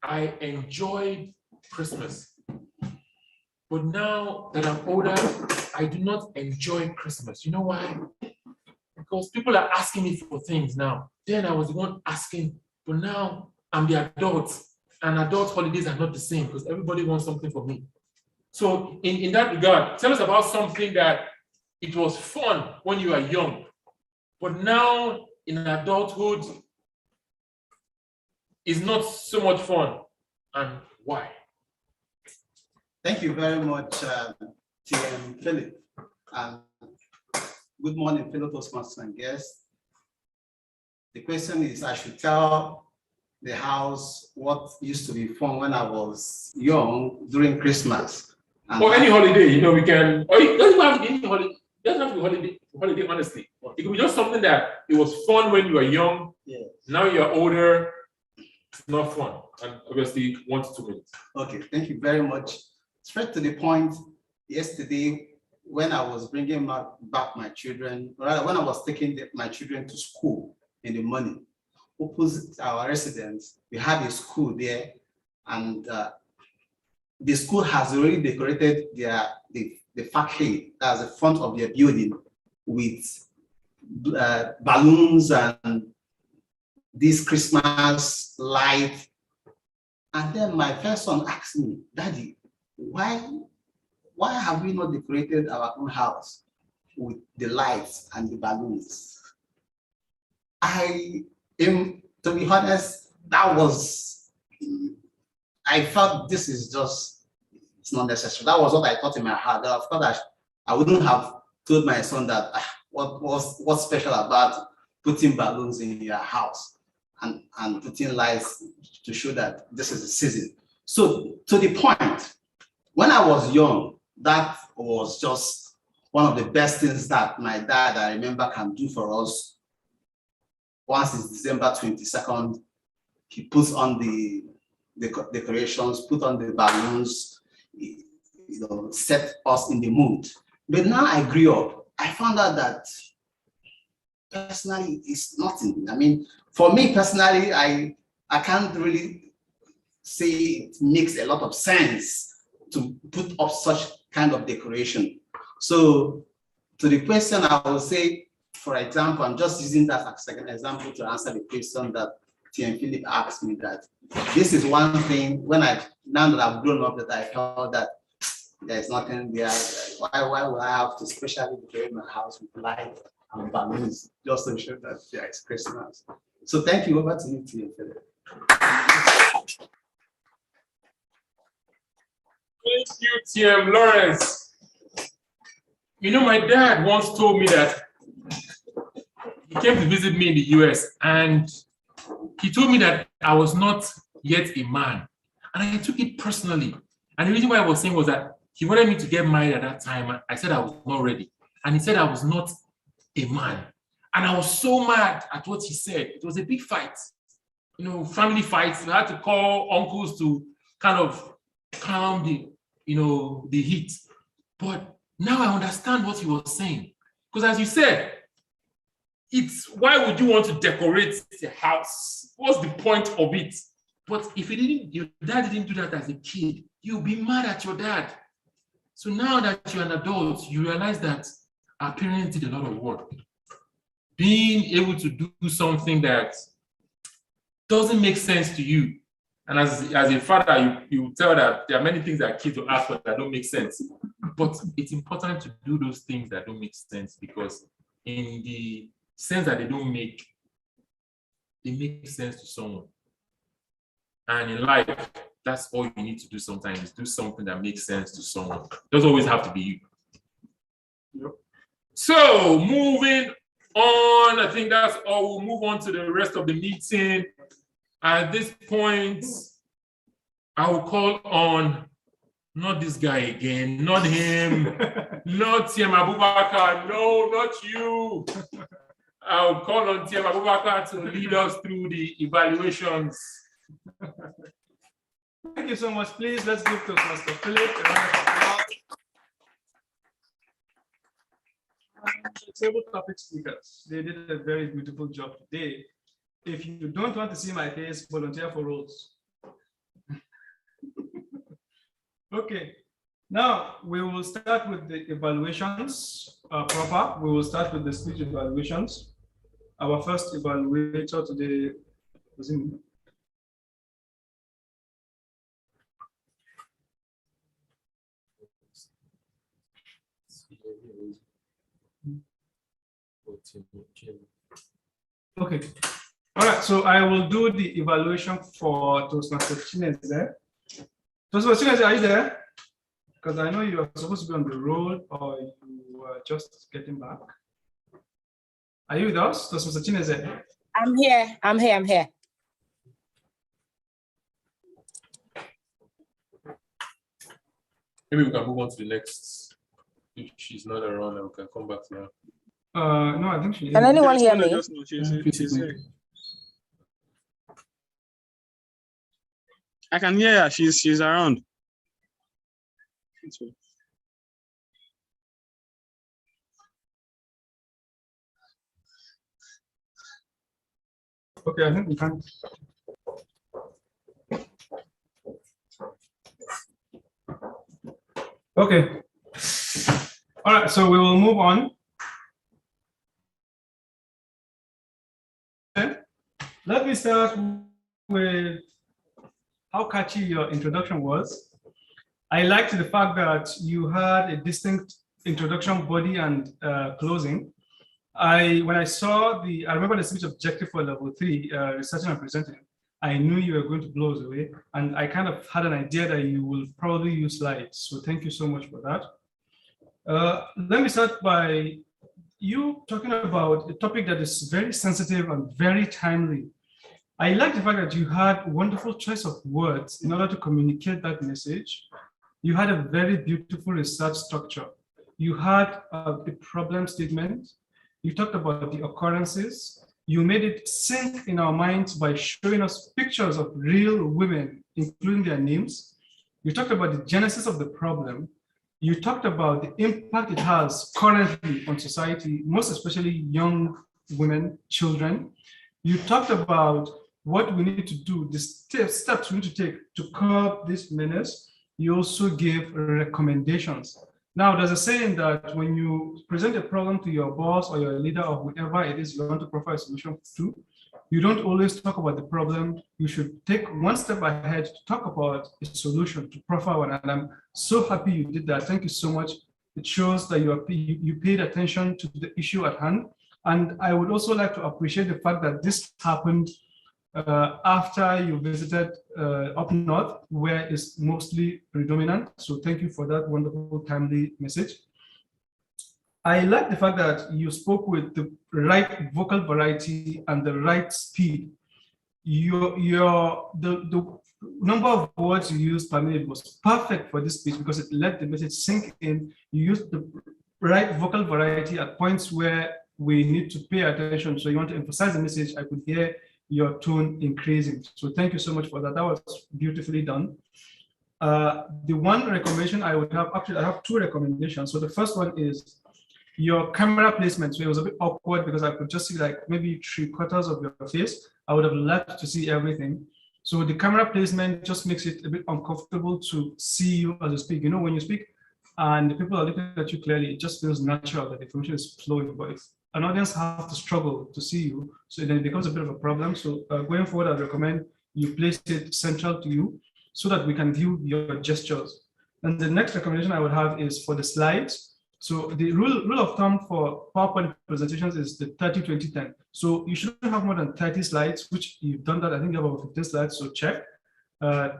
B: I enjoyed Christmas. But now that I'm older, I do not enjoy Christmas. You know why? Because people are asking me for things now. Then I was the one asking, but now I'm the adult, and adult holidays are not the same because everybody wants something from me. So in that regard, tell us about something that it was fun when you were young, but now in adulthood is not so much fun, and why?
J: Thank you very much, TM Philip. Good morning, fellow Toastmasters and guests. The question is, I should tell the house what used to be fun when I was young during Christmas.
B: Or any holiday, you know, we can, or it doesn't have to be any holiday, it doesn't have to be holiday, honestly. It could be just something that it was fun when you were young.
J: Yes.
B: Now you're older, it's not fun. And obviously 1 to 2 minutes.
J: Okay, thank you very much. Straight to the point, yesterday, when I was bringing back my children, rather when I was taking my children to school in the morning, opposite our residence, we have a school there, and the school has already decorated the facade, that's the front of their building, with balloons and this Christmas light. And then my first son asked me, Daddy, why have we not decorated our own house with the lights and the balloons? To be honest, I felt this is just, it's not necessary. That was what I thought in my heart. Of course, I wouldn't have told my son that what's special about putting balloons in your house and putting lights to show that this is the season. So to the point, when I was young, that was just one of the best things that my dad, I remember, can do for us. Once it's December 22nd, he puts on the decorations, put on the balloons, set us in the mood. But now I grew up, I found out that personally it's nothing. I mean, for me personally, I can't really say it makes a lot of sense to put up such kind of decoration. So to the question, I will say, for example, I'm just using that as a second example to answer the question that TM Philip asked me, that this is one thing now that I've grown up, that I felt that there's nothing there. Why would I have to specially decorate my house with light and balloons just to show that it's Christmas? So thank you. Over to you, TM Philip.
B: Thank you, TM Lawrence. You know, my dad once told me that he came to visit me in the US and he told me that I was not yet a man. And I took it personally. And the reason why I was saying was that he wanted me to get married at that time. I said I was not ready. And he said I was not a man. And I was so mad at what he said. It was a big fight, family fights. I had to call uncles to kind of calm the heat. But now I understand what he was saying. Because as you said, why would you want to decorate the house? What's the point of it? But if your dad didn't do that as a kid, you'll be mad at your dad. So now that you're an adult, you realize that our parents did a lot of work. Being able to do something that doesn't make sense to you. And as a father, you tell that there are many things that kids will ask for that don't make sense. But it's important to do those things that don't make sense, because in the sense that they make sense to someone. And in life, that's all you need to do sometimes, is do something that makes sense to someone. It doesn't always have to be you. Yep. So moving on, I think that's all. We'll move on to the rest of the meeting. At this point, I will call on, not this guy again, not him, not TM Abubakar, no, not you. I'll call on TM Abubakar to lead us through the evaluations.
A: Thank you so much. Please, let's give to Mr. Philip a round of applause. Table topic speakers, they did a very beautiful job today. If you don't want to see my face, volunteer for roles. Okay, now we will start with the evaluations proper. We will start with the speech evaluations. Our first evaluator today was in. Okay. All right, so I will do the evaluation for Toastmaster Chineze. Toastmaster Chineze, are you there? Because I know you are supposed to be on the road, or you are just getting back. Are you with us, Toastmaster Chineze?
K: I'm here.
B: Maybe we can move on to the next. If she's not around, we can come back to her.
A: No, I think she is.
K: Can anyone hear me?
E: I can hear her. She's around.
A: Okay, I think we can. Okay. All right, so we will move on. Okay. Let me start with how catchy your introduction was. I liked the fact that you had a distinct introduction, body, and closing. When I saw I remember the speech objective for level 3, researching and presenting, I knew you were going to blow us away, and I kind of had an idea that you will probably use slides. So thank you so much for that. Let me start by you talking about a topic that is very sensitive and very timely. I like the fact that you had wonderful choice of words in order to communicate that message. You had a very beautiful research structure. You had a problem statement. You talked about the occurrences. You made it sink in our minds by showing us pictures of real women, including their names. You talked about the genesis of the problem. You talked about the impact it has currently on society, most especially young women, children. You talked about what we need to do, the steps we need to take to curb this menace. You also gave recommendations. Now, there's a saying that when you present a problem to your boss or your leader or whoever it is you want to provide a solution to, you don't always talk about the problem. You should take one step ahead to talk about a solution, to proffer one. And I'm so happy you did that. Thank you so much. It shows that you paid attention to the issue at hand. And I would also like to appreciate the fact that this happened after you visited up north, where it's mostly predominant. So thank you for that wonderful, timely message. I like the fact that you spoke with the right vocal variety and the right speed. The number of words you used per minute was perfect for this speech because it let the message sink in. You used the right vocal variety at points where we need to pay attention. So you want to emphasize the message. I could hear your tone increasing. So thank you so much for that. That was beautifully done. The one recommendation I would have, actually I have two recommendations. So the first one is your camera placement. So it was a bit awkward because I could just see like maybe 3/4 of your face. I would have loved to see everything. So the camera placement just makes it a bit uncomfortable to see you as you speak. You know, when you speak and the people are looking at you clearly, it just feels natural that the information is flowing. But if an audience has to struggle to see you, so then it becomes a bit of a problem. So going forward, I recommend you place it central to you so that we can view your gestures. And the next recommendation I would have is for the slides. So the rule of thumb for PowerPoint presentations is the 30-20-10. So you shouldn't have more than 30 slides, which you've done that. I think you have over 50 slides, so check.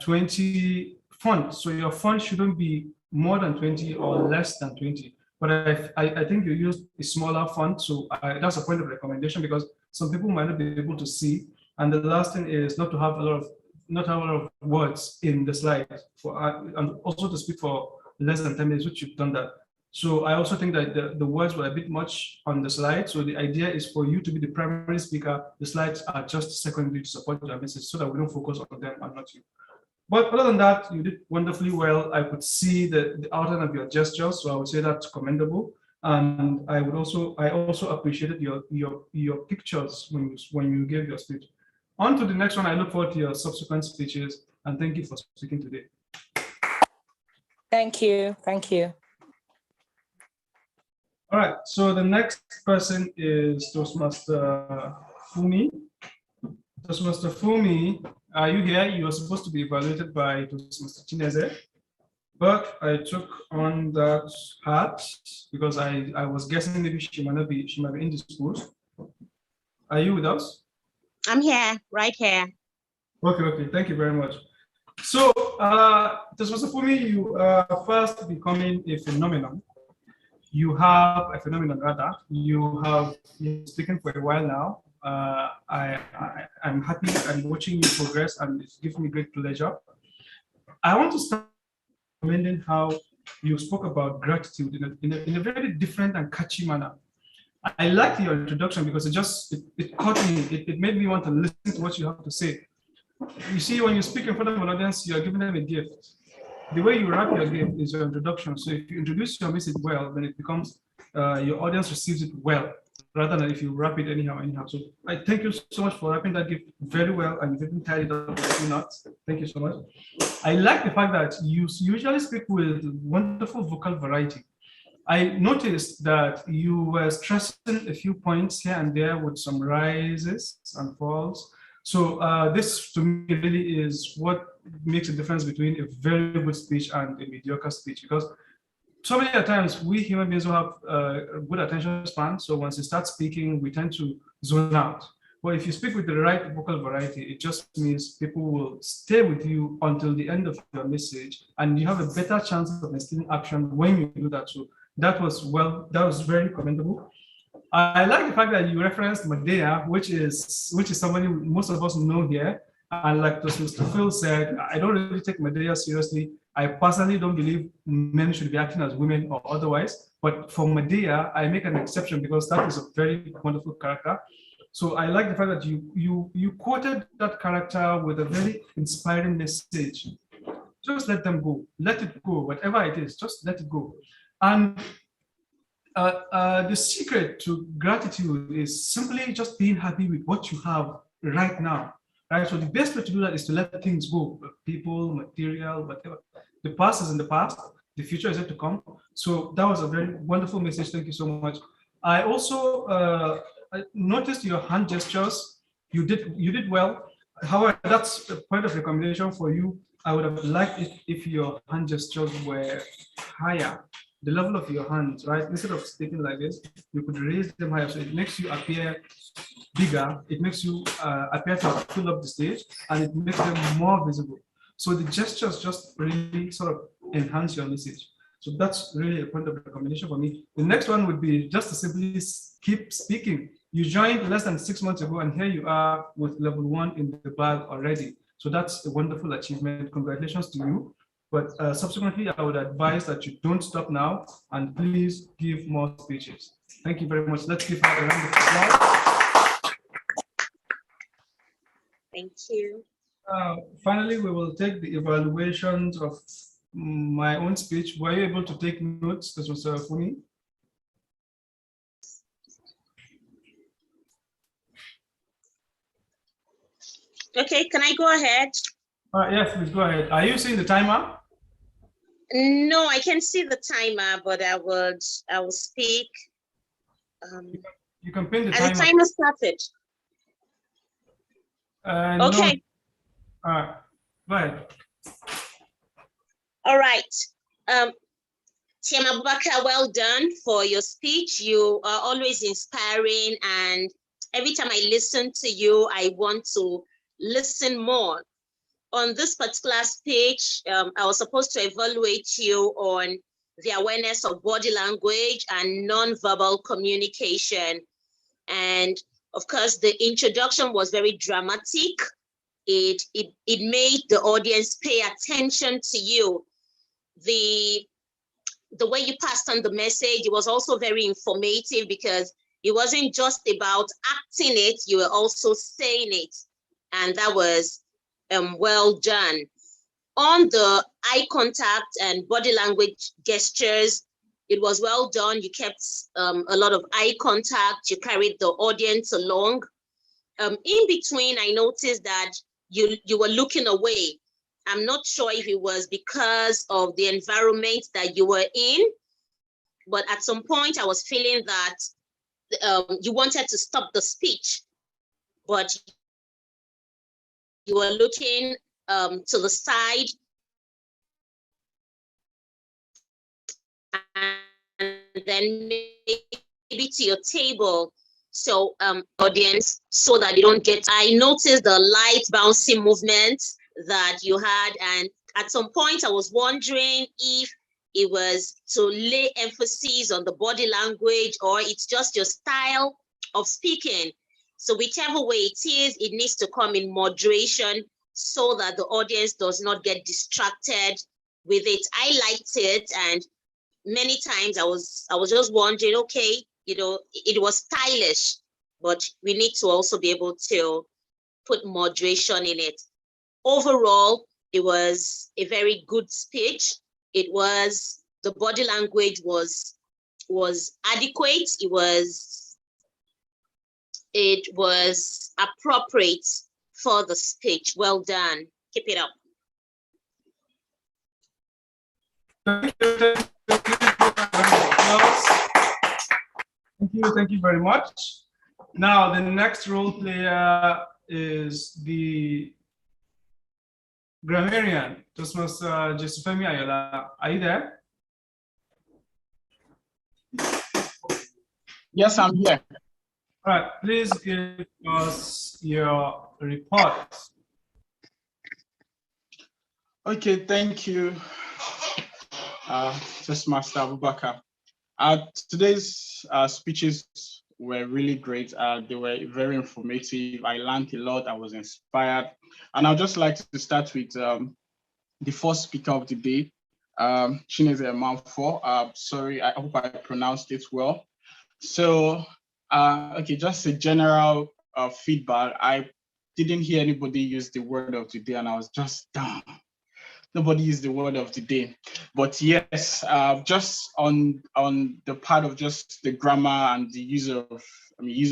A: 20 font. So your font shouldn't be more than 20 or less than 20. But I think you used a smaller font, so that's a point of recommendation because some people might not be able to see. And the last thing is not to have a lot of words in the slides and also to speak for less than 10 minutes, which you've done that. So I also think that the words were a bit much on the slide. So the idea is for you to be the primary speaker. The slides are just secondary to support your message so that we don't focus on them and not you. But other than that, you did wonderfully well. I could see the outline of your gestures, so I would say that's commendable. And I also appreciated your pictures when you gave your speech. On to the next one. I look forward to your subsequent speeches, and thank you for speaking today.
K: Thank you. Thank you.
A: All right, so the next person is Toastmaster Fumi. Toastmaster Fumi, are you here? You are supposed to be evaluated by Toastmaster Chineze, but I took on that hat because I was guessing maybe she might be indisposed. Are you with us?
H: I'm here, right here.
A: Okay, thank you very much. So, Toastmaster Fumi, you are first becoming a phenomenon. You have a phenomenon rather. You're speaking for a while now. I'm happy and watching you progress, and it gives me great pleasure. I want to start commending how you spoke about gratitude in a very different and catchy manner. I liked your introduction because it caught me. It made me want to listen to what you have to say. You see, when you speak in front of an audience, you are giving them a gift. The way you wrap your gift is your introduction. So if you introduce your message well, then it becomes your audience receives it well, rather than if you wrap it anyhow. So I thank you so much for wrapping that gift very well, and you've even tied it up with a few knots. Thank you so much. I like the fact that you usually speak with wonderful vocal variety. I noticed that you were stressing a few points here and there with some rises and falls. So this to me really is what makes a difference between a very good speech and a mediocre speech, because so many times we human beings will have a good attention span. So once you start speaking, we tend to zone out. But if you speak with the right vocal variety, it just means people will stay with you until the end of your message, and you have a better chance of instilling action when you do that. So that was very commendable. I like the fact that you referenced Medea, which is somebody most of us know here. And like Mr. Phil said, I don't really take Medea seriously. I personally don't believe men should be acting as women or otherwise. But for Medea, I make an exception because that is a very wonderful character. So I like the fact that you quoted that character with a very inspiring message. Just let them go. Let it go. Whatever it is, just let it go. And the secret to gratitude is simply just being happy with what you have right now. Right. So the best way to do that is to let things go. People, material, whatever. The past is in the past. The future is yet to come. So that was a very wonderful message. Thank you so much. I also I noticed your hand gestures. You did well. However, that's a point of recommendation for you. I would have liked it if your hand gestures were higher. The level of your hands, right? Instead of sticking like this, you could raise them higher. So it makes you appear bigger. It makes you appear to fill up the stage, and it makes them more visible. So the gestures just really sort of enhance your message. So that's really a point of recommendation for me. The next one would be just to simply keep speaking. You joined less than 6 months ago, and here you are with level 1 in the bag already. So that's a wonderful achievement. Congratulations to you. But subsequently, I would advise that you don't stop now, and please give more speeches. Thank you very much. Let's give her a round of applause.
H: Thank you.
A: Finally, we will take the evaluations of my own speech. Were you able to take notes? This was for me.
H: Okay, can I go ahead?
A: Yes, please go ahead. Are you seeing the timer?
H: No, I can see the timer, but I will speak.
A: You can pin the
H: as
A: timer.
H: the timer started. Okay.
A: No. All right. Go ahead.
H: All right. Tiam Abubakar, well done for your speech. You are always inspiring, and every time I listen to you, I want to listen more. On this particular speech, I was supposed to evaluate you on the awareness of body language and non-verbal communication. And of course, the introduction was very dramatic. It made the audience pay attention to you. The way you passed on the message, it was also very informative because it wasn't just about acting it, you were also saying it. And that was well done. On the eye contact and body language gestures, it was well done. You kept a lot of eye contact. You carried the audience along. In between, I noticed that you were looking away. I'm not sure if it was because of the environment that you were in, but at some point I was feeling that you wanted to stop the speech, but you were looking to the side and then maybe to your table. So audience, so that you don't get, I noticed the light bouncing movement that you had. And at some point I was wondering if it was to lay emphasis on the body language or it's just your style of speaking. So whichever way it is, it needs to come in moderation so that the audience does not get distracted with it. I liked it, and many times I was just wondering, okay, you know, it was stylish, but we need to also be able to put moderation in it. Overall, it was a very good speech. It was, the body language was adequate. It was appropriate for the speech. Well done. Keep it up.
A: Thank you very much. Now, the next role player is the grammarian, Toastmaster Josefemi Ayola. Are you there?
D: Yes, I'm here.
A: All right, please give us your report.
D: Okay, thank you, Toastmaster Abubakar. Today's speeches were really great. They were very informative. I learned a lot. I was inspired. And I'd just like to start with the first speaker of the day, Chineze Emanfo. Sorry, I hope I pronounced it well. So, okay, just a general feedback. I didn't hear anybody use the word of the day, and I was just down. Nobody used the word of the day. But yes, just on the part of just the grammar and the use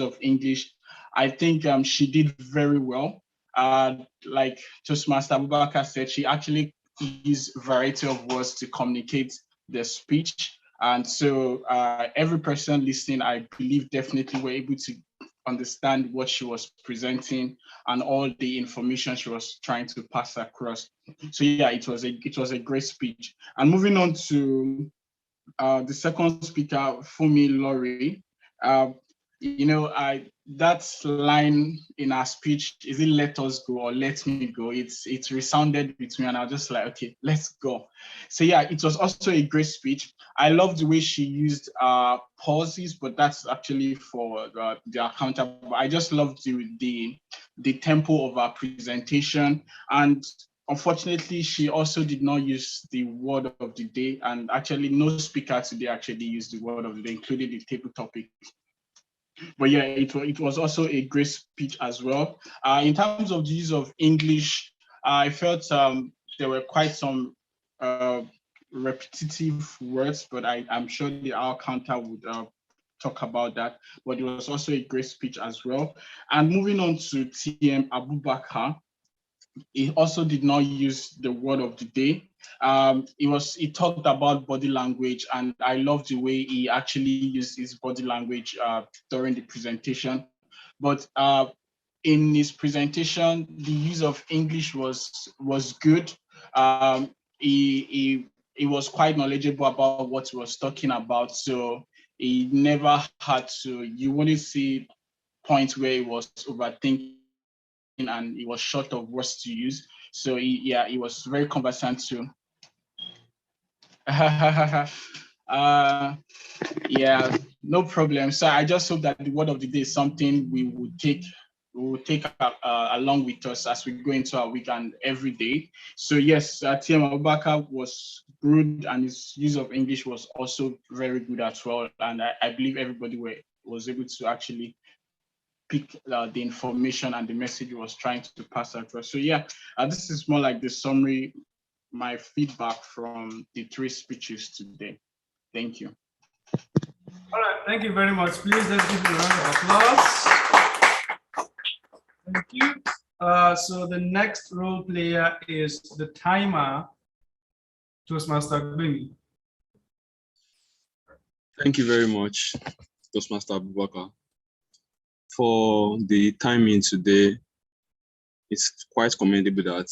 D: of English, I think she did very well. Like Toastmaster Abubakar said, she actually used a variety of words to communicate the speech. And so every person listening, I believe, definitely were able to understand what she was presenting and all the information she was trying to pass across. So yeah, it was a great speech. And moving on to the second speaker, Fumi Lori. That line in our speech, is it let us go or let me go? It's resounded with me, and I was just like, okay, let's go. So yeah, it was also a great speech. I love the way she used pauses, but that's actually for the accountable. I just loved the tempo of our presentation, and unfortunately, she also did not use the word of the day, and actually no speaker today actually used the word of the day, including the table topic. But yeah, it was also a great speech as well. In terms of the use of English, I felt there were quite some repetitive words, but I'm sure our counter would talk about that. But it was also a great speech as well. And moving on to TM Abubakar, he also did not use the word of the day. He talked about body language, and I love the way he actually used his body language during the presentation. But in his presentation, the use of English was good. He was quite knowledgeable about what he was talking about, so he never had to. You wouldn't see points where he was overthinking and he was short of words to use. So he was very conversant too. Yeah, no problem. So I just hope that the word of the day is something we will take along with us as we go into our weekend every day. So yes, TM Abubakar was good, and his use of English was also very good as well. And I believe everybody was able to actually pick the information and the message he was trying to pass across. So yeah, this is more like the summary, my feedback from the three speeches today. Thank you.
A: All right, thank you very much. Please let's give a round of applause. Thank you. So the next role player is the timer, Toastmaster Gbemi.
E: Thank you very much, Toastmaster Abubakar. For the timing today, it's quite commendable that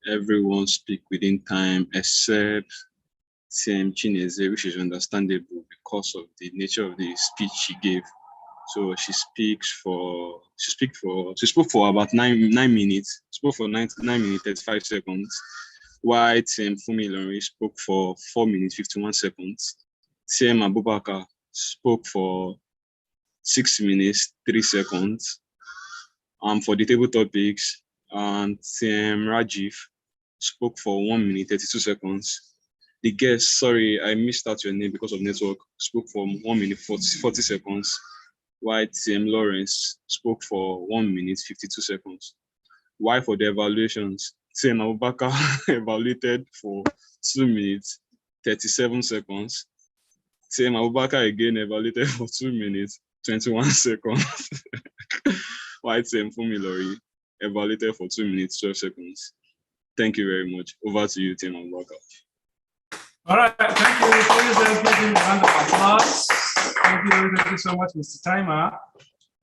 E: everyone speak within time except Sam Chineze, which is understandable because of the nature of the speech she gave. So she spoke for about nine minutes, spoke for 9 minutes, 35 seconds. While Fumi Lori spoke for 4 minutes, 51 seconds. TM Abubakar spoke for 6 minutes, 3 seconds. For the table topics, and TM Rajiv spoke for 1 minute, 32 seconds. The guest, sorry, I missed out your name because of network, spoke for 1 minute, 40 seconds. While TM Lawrence spoke for 1 minute, 52 seconds. Why for the evaluations, TM Abubakar evaluated for 2 minutes, 37 seconds. TM Abubakar again evaluated for 2 minutes, 21 seconds. While TM Fumi Lori evaluated for 2 minutes, 12 seconds. Thank you very much. Over to you, TM Abubakar.
A: All right, thank you. Please let's give a round of applause. Thank you so much, Mr. Timer.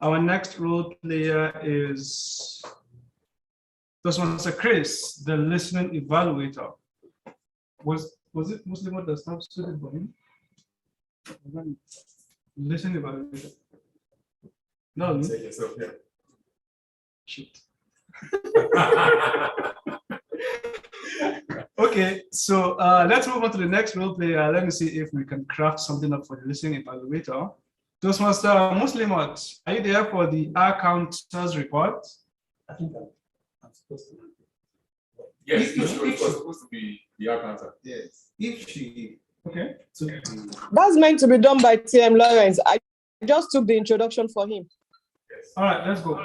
A: Our next role player is Toastmaster Chris, the listening evaluator. Was it mostly what the staff student for him? Listening evaluator. No.
B: Say yourself, yeah.
A: Shit. Okay, so let's move on to the next role player. Let me see if we can craft something up for the listening evaluator. Toastmaster Muslimat, are you there for the accountant's report?
B: I think I'm supposed to. Yes, this was supposed to be the accountant.
J: Yes, if she
A: Okay.
J: took the
F: That's meant to be done by TM Lawrence. I just took the introduction for him.
A: All right, let's go.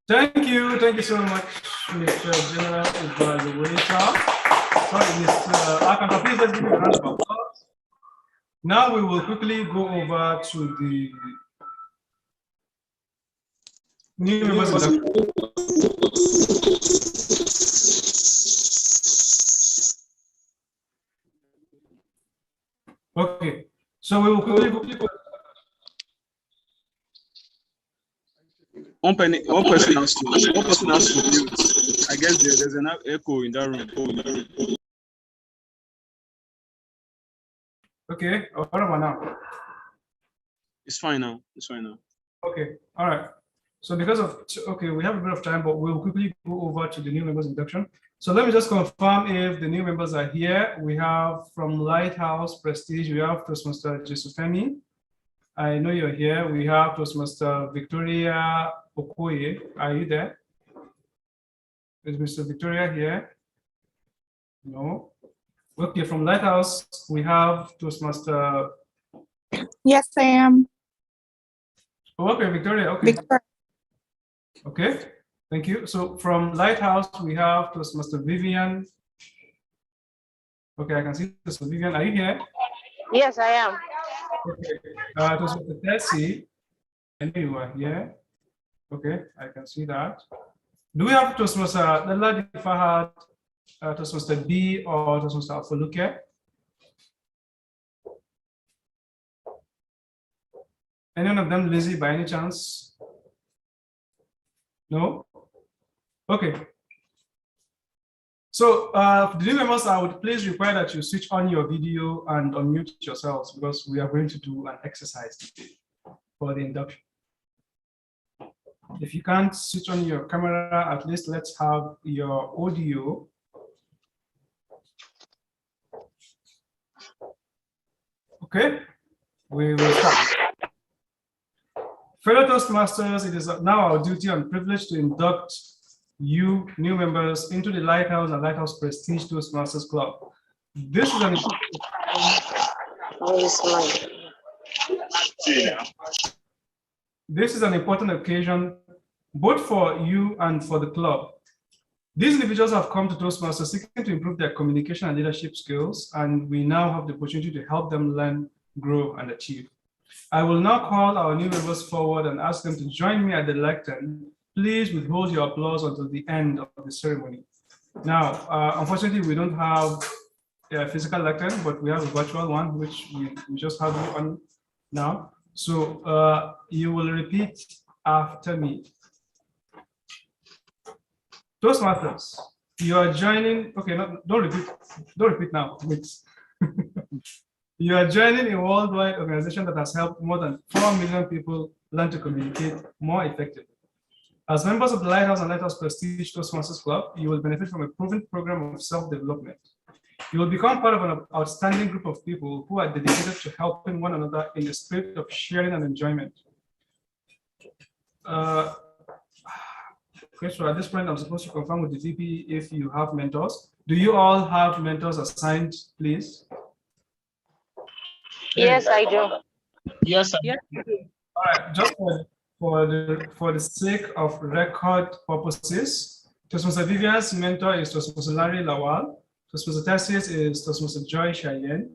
A: Thank you so much, Mr. General Evaluator. Sorry, Mr. Akanta, please let's give you a round of applause. Now we will quickly go over to the new members of the Okay, so we will quickly go.
E: One person has to mute. I guess there's an echo in that room.
A: Okay, what about now?
E: It's fine now.
A: Okay, all right. So because of, okay, we have a bit of time, but we'll quickly go over to the new members induction. So let me just confirm if the new members are here. We have from Lighthouse Prestige, we have Toastmaster Jesufemi. I know you're here. We have Toastmaster Victoria Okoye. Are you there? Is Mr. Victoria here? No. Okay, from Lighthouse, we have Toastmaster.
L: Yes, I am.
A: Oh, okay, Victoria. Okay.
L: Victoria.
A: Okay, thank you. So from Lighthouse, we have Toastmaster Vivian. Okay, I can see Toastmaster Vivian. Are you here?
K: Yes, I am.
A: Okay. Toastmaster Tessie. I know you are here. Okay, I can see that. Do we have Toastmaster Lala Fahad, Toastmaster B, or Toastmaster Afoluke? Any one of them lazy by any chance? No? Okay. So the new members, I would please require that you switch on your video and unmute yourselves because we are going to do an exercise today for the induction. If you can't switch on your camera, at least let's have your audio. Okay, we will start. Fellow Toastmasters, it is now our duty and privilege to induct you new members into the Lighthouse and Lighthouse Prestige Toastmasters Club. This is an important occasion both for you and for the club. These individuals have come to Toastmasters seeking to improve their communication and leadership skills, and we now have the opportunity to help them learn, grow, and achieve. I will now call our new members forward and ask them to join me at the lectern. Please withhold your applause until the end of the ceremony. Now, unfortunately, we don't have a physical lectern, but we have a virtual one, which we just have you on now. So you will repeat after me. Toastmasters, you are joining. Okay, no, don't repeat now. Wait. You are joining a worldwide organization that has helped more than 4 million people learn to communicate more effectively. As members of the Lighthouse and Lighthouse Prestige Toastmasters Club, you will benefit from a proven program of self-development. You will become part of an outstanding group of people who are dedicated to helping one another in the spirit of sharing and enjoyment. Okay, so at this point, I'm supposed to confirm with the VP if you have mentors. Do you all have mentors assigned, please?
K: Yes, I do.
D: Yes, sir.
A: All right, just for the sake of record purposes, Toastmaster Vivian's mentor is Toastmaster Larry Lawal. Toastmaster Tertius is Toastmaster Joy Cheyenne.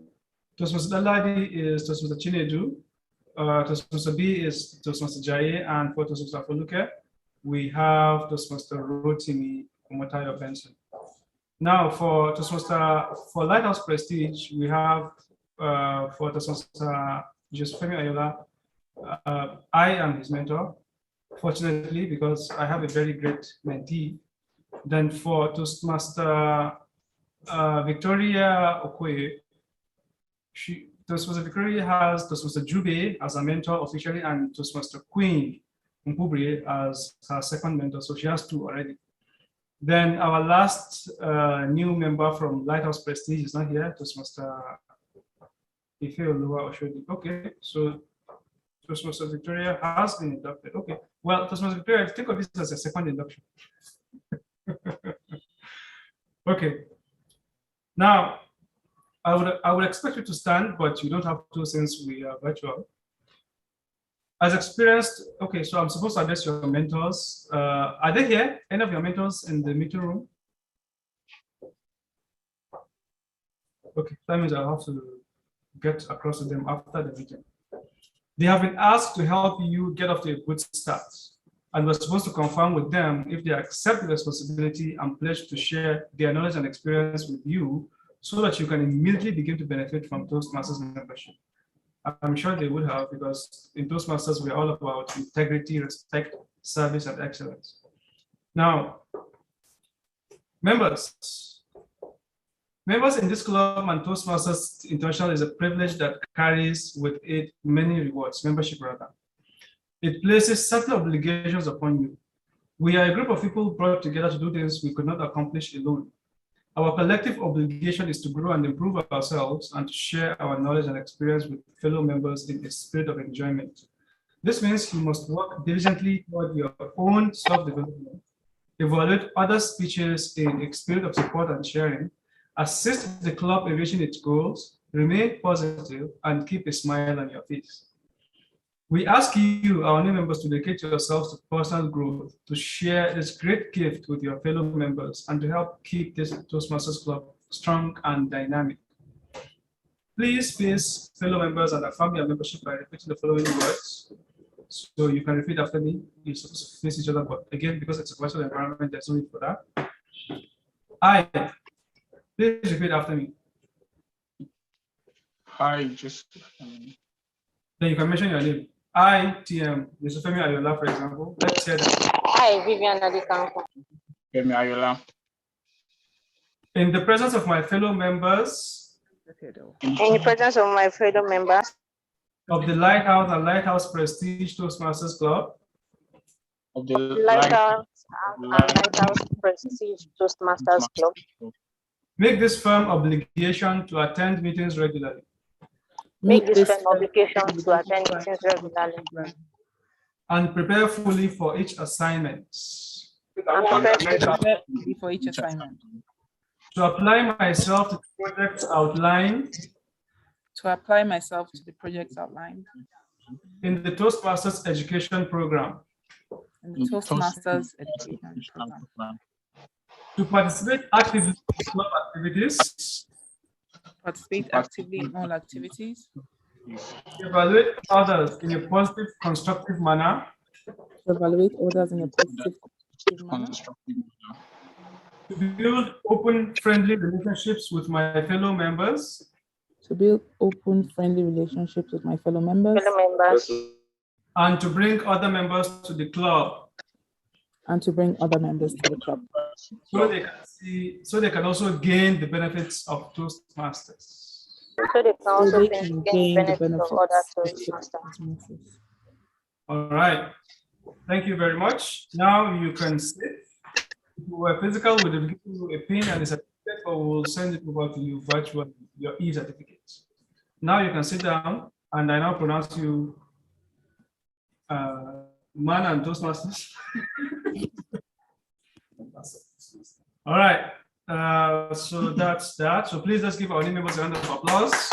A: Toastmaster Daladi is Toastmaster Chinedu. Toastmaster B is Toastmaster Jaye, and for Toastmaster Foluke, we have Toastmaster Rotimi Omotayo Benson. Now for Lighthouse Prestige, we have for Toastmaster Josefemi Ayola, I am his mentor, fortunately, because I have a very great mentee. Then for Toastmaster Victoria Okoye, Toastmaster Victoria has Toastmaster Jube as a mentor officially, and Toastmaster Queen Mpubri as her second mentor, so she has 2 already. Then our last new member from Lighthouse Prestige is not here, Toastmaster Ife Oluwa Oshodi. Okay, so Toastmaster Victoria has been inducted. Okay, well, Toastmaster Victoria, think of this as a second induction. Okay, now I would expect you to stand, but you don't have to since we are virtual. As experienced, okay, so I'm supposed to address your mentors. Are they here? Any of your mentors in the meeting room? Okay, that means I'll have to get across to them after the meeting. They have been asked to help you get off to a good start, and we're supposed to confirm with them if they accept the responsibility and pledge to share their knowledge and experience with you so that you can immediately begin to benefit from Toastmasters membership. I'm sure they would have, because in Toastmasters, we're all about integrity, respect, service, and excellence. Now, members in this club and Toastmasters International is a privilege that carries with it many rewards, membership rather. It places certain obligations upon you. We are a group of people brought together to do things we could not accomplish alone. Our collective obligation is to grow and improve ourselves and to share our knowledge and experience with fellow members in a spirit of enjoyment. This means you must work diligently toward your own self-development, evaluate other speeches in a spirit of support and sharing, assist the club in reaching its goals, remain positive, and keep a smile on your face. We ask you, our new members, to dedicate yourselves to personal growth, to share this great gift with your fellow members, and to help keep this Toastmasters Club strong and dynamic. Please face fellow members and affirm your membership by repeating the following words. So you can repeat after me. You're supposed to face each other, but again, because it's a virtual environment, there's no need for that. I. Please repeat after me.
D: Hi, just.
A: Then you can mention your name. I, TM, Yusufemi Ayola, for example. Let's hear that.
K: Hi, Vivian Adikanko.
D: Femi Ayola.
A: In the presence of my fellow members.
K: In the presence of my fellow members.
A: Of the Lighthouse and Lighthouse Prestige Toastmasters Club.
D: Of the
K: Lighthouse and Lighthouse Prestige Toastmasters Club.
A: Make this firm obligation to attend meetings regularly.
K: Make this firm obligation to attend meetings regularly.
A: And prepare fully for each assignment.
L: For each assignment.
A: To apply myself to the projects outlined.
L: To apply myself to the projects outlined.
A: In the Toastmasters Education Program.
L: In the Toastmasters Education Program.
A: To participate actively in club activities.
L: Participate actively in all activities.
A: Evaluate others in a positive, constructive manner.
L: Evaluate others in a positive, constructive manner.
A: To build open, friendly relationships with my fellow members.
L: To build open, friendly relationships with my fellow members.
A: And to bring other members to the club.
L: And to bring other members to the club.
A: So they can see, so they can also gain the benefits of Toastmasters.
K: So they can also gain the benefits of other Toastmasters.
A: All right. Thank you very much. Now you can sit. If you were physical, we'll give you a pin and a certificate, or we'll send it over to you virtually, your e-certificate. Now you can sit down, and I now pronounce you man and Toastmasters. All right. So that's that. So please let's give our new members a round of applause.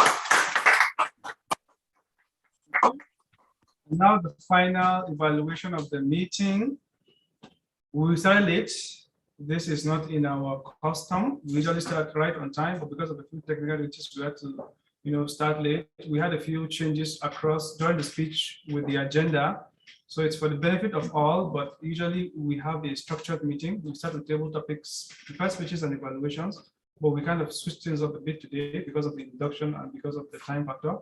A: Now the final evaluation of the meeting. We started late. this is not in our custom. We usually start right on time, but because of the few technical issues, we had to, start late. We had a few changes across during the speech with the agenda. So it's for the benefit of all, but usually we have a structured meeting. We start with table topics, first speeches and evaluations, but we kind of switched things up a bit today because of the induction and because of the time factor.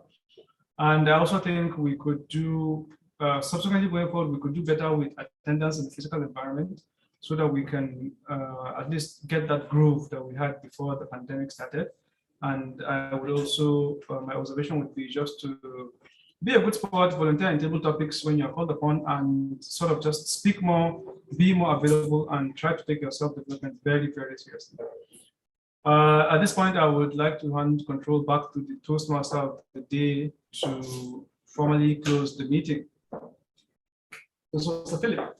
A: And I also think we could do, subsequently going forward, we could do better with attendance in the physical environment so that we can at least get that groove that we had before the pandemic started. And I would also, my observation would be just to be a good sport, volunteer in table topics when you're called upon, and sort of just speak more, be more available, and try to take your self-development very, very seriously. At this point, I would like to hand control back to the Toastmaster of the day to formally close the meeting. Toastmaster Philip.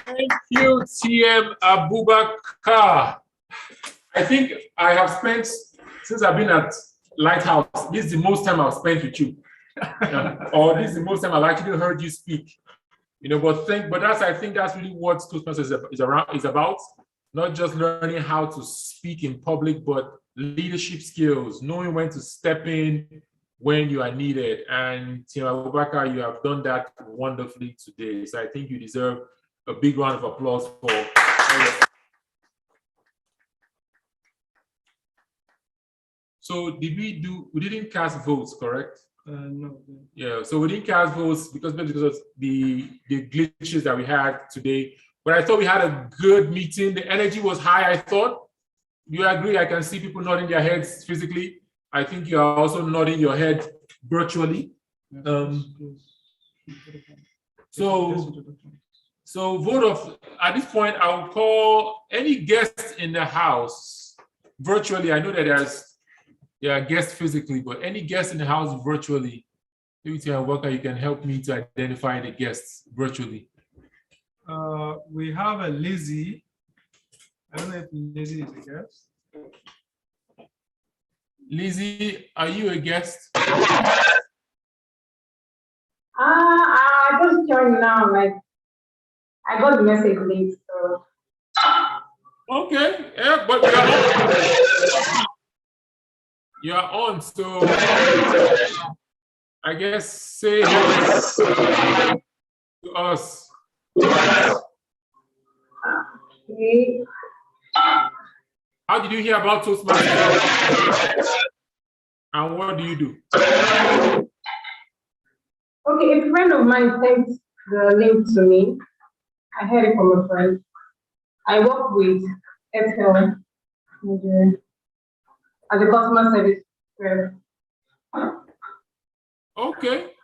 B: Thank you, TM Abubakar. I think I have spent, since I've been at Lighthouse, this is the most time I've spent with you. Or this is the most time I've actually heard you speak. But I think that's really what Toastmasters is about. Not just learning how to speak in public, but leadership skills, knowing when to step in when you are needed. And TM Abubakar, you have done that wonderfully today. So I think you deserve a big round of applause for. So we didn't cast votes, correct?
A: No.
B: Yeah, so we didn't cast votes because of the glitches that we had today. But I thought we had a good meeting. The energy was high, I thought. You agree? I can see people nodding their heads physically. I think you are also nodding your head virtually. So vote of, at this point, I'll call any guests in the house virtually. I know that there are guests physically, but any guests in the house virtually, maybe TM Abubakar, you can help me to identify the guests virtually.
A: We have a Lizzie. I don't know if Lizzie is a guest.
B: Lizzie, are you a guest?
M: I just joined now. Like, I got the message late, so.
B: Okay, yeah, but you're on, so I guess say hello to us.
M: Okay.
B: How did you hear about Toastmasters? And what do you do?
M: Okay, a friend of mine sent the link to me. I heard it from a friend. I work with FL as a customer service rep.
B: Okay.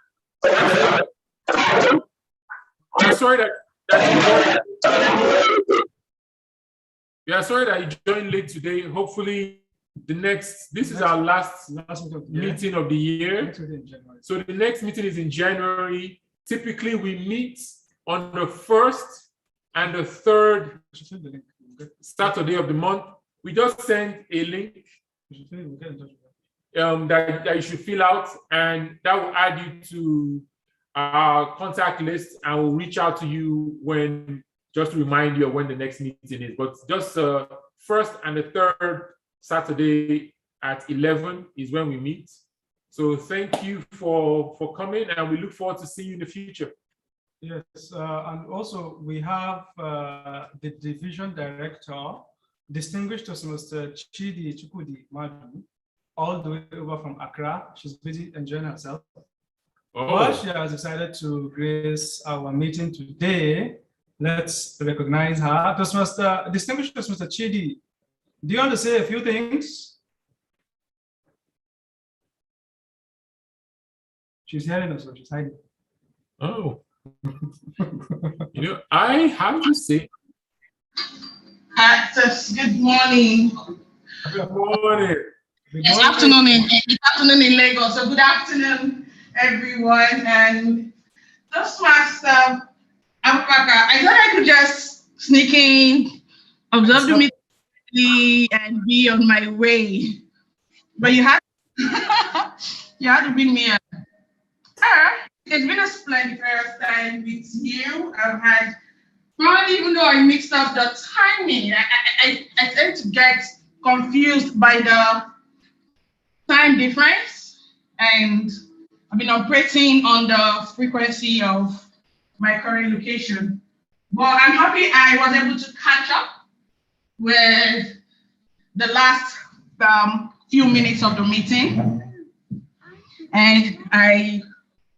B: I'm sorry that you joined late today. Hopefully, this is our last meeting of the year. So the next meeting is in January. Typically, we meet on the 1st and the 3rd Saturday of the month. We just send a link that you should fill out, and that will add you to our contact list, and we'll reach out to you just to remind you of when the next meeting is. But just 1st and the 3rd Saturday at 11 is when we meet. So thank you for coming, and we look forward to seeing you in the future.
A: Yes, and also we have the division director, distinguished Toastmaster Chidi Chukudi Madu, all the way over from Accra. She's busy enjoying herself. But she has decided to grace our meeting today. Let's recognize her. Distinguished Toastmaster Chidi, do you want to say a few things? She's hearing us, so she's hiding.
B: Oh. I have to say.
N: Good morning.
B: Good morning.
N: It's afternoon in Lagos. So good afternoon, everyone. And Toastmaster Abubakar, I thought I could just sneak in, observe the meeting, and be on my way. But you had to bring me in. it's been a splendid time with you. I've had fun, even though I mixed up the timing. I tend to get confused by the time difference, and I've been operating on the frequency of my current location. But I'm happy I was able to catch up with the last few minutes of the meeting. And I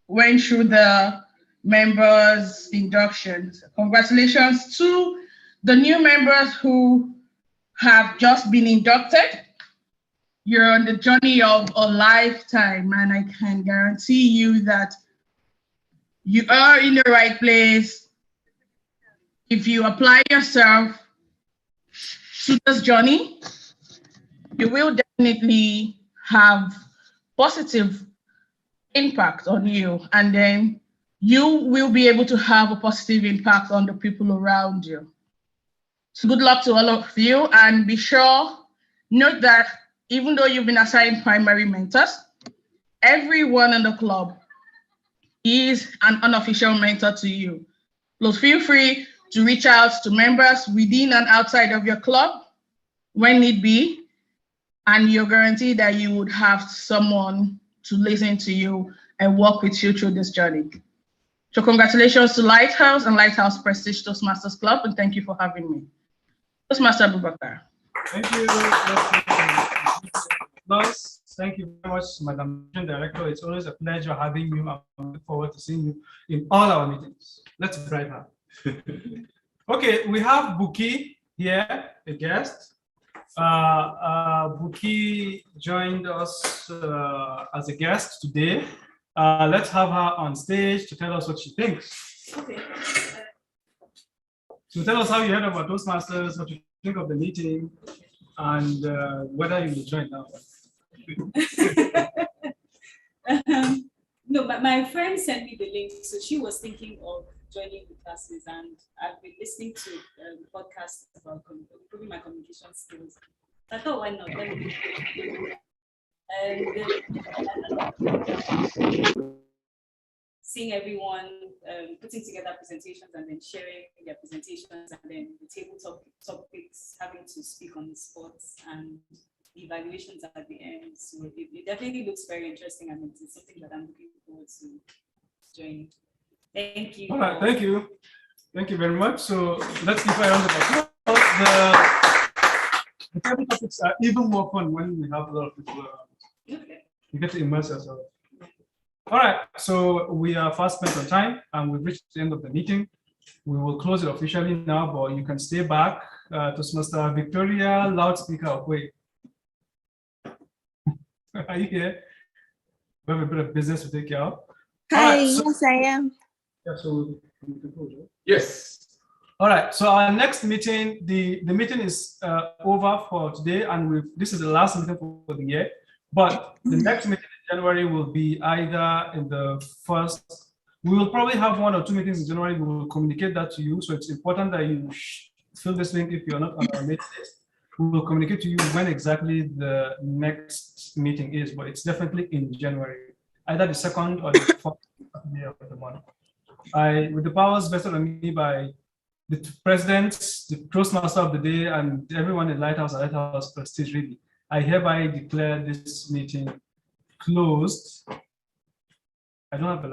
N: went through the members' inductions. Congratulations to the new members who have just been inducted. You're on the journey of a lifetime, and I can guarantee you that you are in the right place. If you apply yourself to this journey, you will definitely have positive impact on you, and then you will be able to have a positive impact on the people around you. So good luck to all of you, and be sure, note that even though you've been assigned primary mentors, everyone in the club is an unofficial mentor to you. Please feel free to reach out to members within and outside of your club when need be, and you're guaranteed that you would have someone to listen to you and walk with you through this journey. So congratulations to Lighthouse and Lighthouse Prestige Toastmasters Club, and thank you for having me. Toastmaster Abubakar.
A: Thank you. Nice. Thank you very much, Madam Director. It's always a pleasure having you. I look forward to seeing you in all our meetings. Let's bright her. Okay, we have Buki here, a guest. Buki joined us as a guest today. Let's have her on stage to tell us what she thinks.
C: Okay.
A: So tell us how you heard about Toastmasters, what you think of the meeting, and whether you will join now.
C: No, but my friend sent me the link, so she was thinking of joining the classes, and I've been listening to podcasts about improving my communication skills. I thought, why not? Let me seeing everyone putting together presentations and then sharing their presentations, and then the table topics, having to speak on the spot, and the evaluations at the end. So it definitely looks very interesting, and it's something that I'm looking forward to joining. Thank you.
A: All right, thank you. Thank you very much. So let's give a round of applause. The table topics are even more fun when we have a lot of people around.
C: Okay.
A: You get to immerse yourself. All right, so we are fast spent on time, and we've reached the end of the meeting. We will close it officially now, but you can stay back. Toastmaster Victoria, loudspeaker, wait. Are you here? We have a bit of business to take care of.
O: Hi,
A: right, so,
O: yes, I am.
A: Yeah, so we can close, right?
B: Yes.
A: All right, so our next meeting, the meeting is over for today, and this is the last meeting for the year. But the next meeting in January will be either in the first, we will probably have 1 or 2 meetings in January. We will communicate that to you. So it's important that you fill this link if you're not on our mailing list. We will communicate to you when exactly the next meeting is, but it's definitely in January, either the 2nd or the 4th day of the month. With the powers vested on me by the president, the Toastmaster of the day, and everyone in Lighthouse and Lighthouse Prestige, really, I hereby declare this meeting closed. I don't have the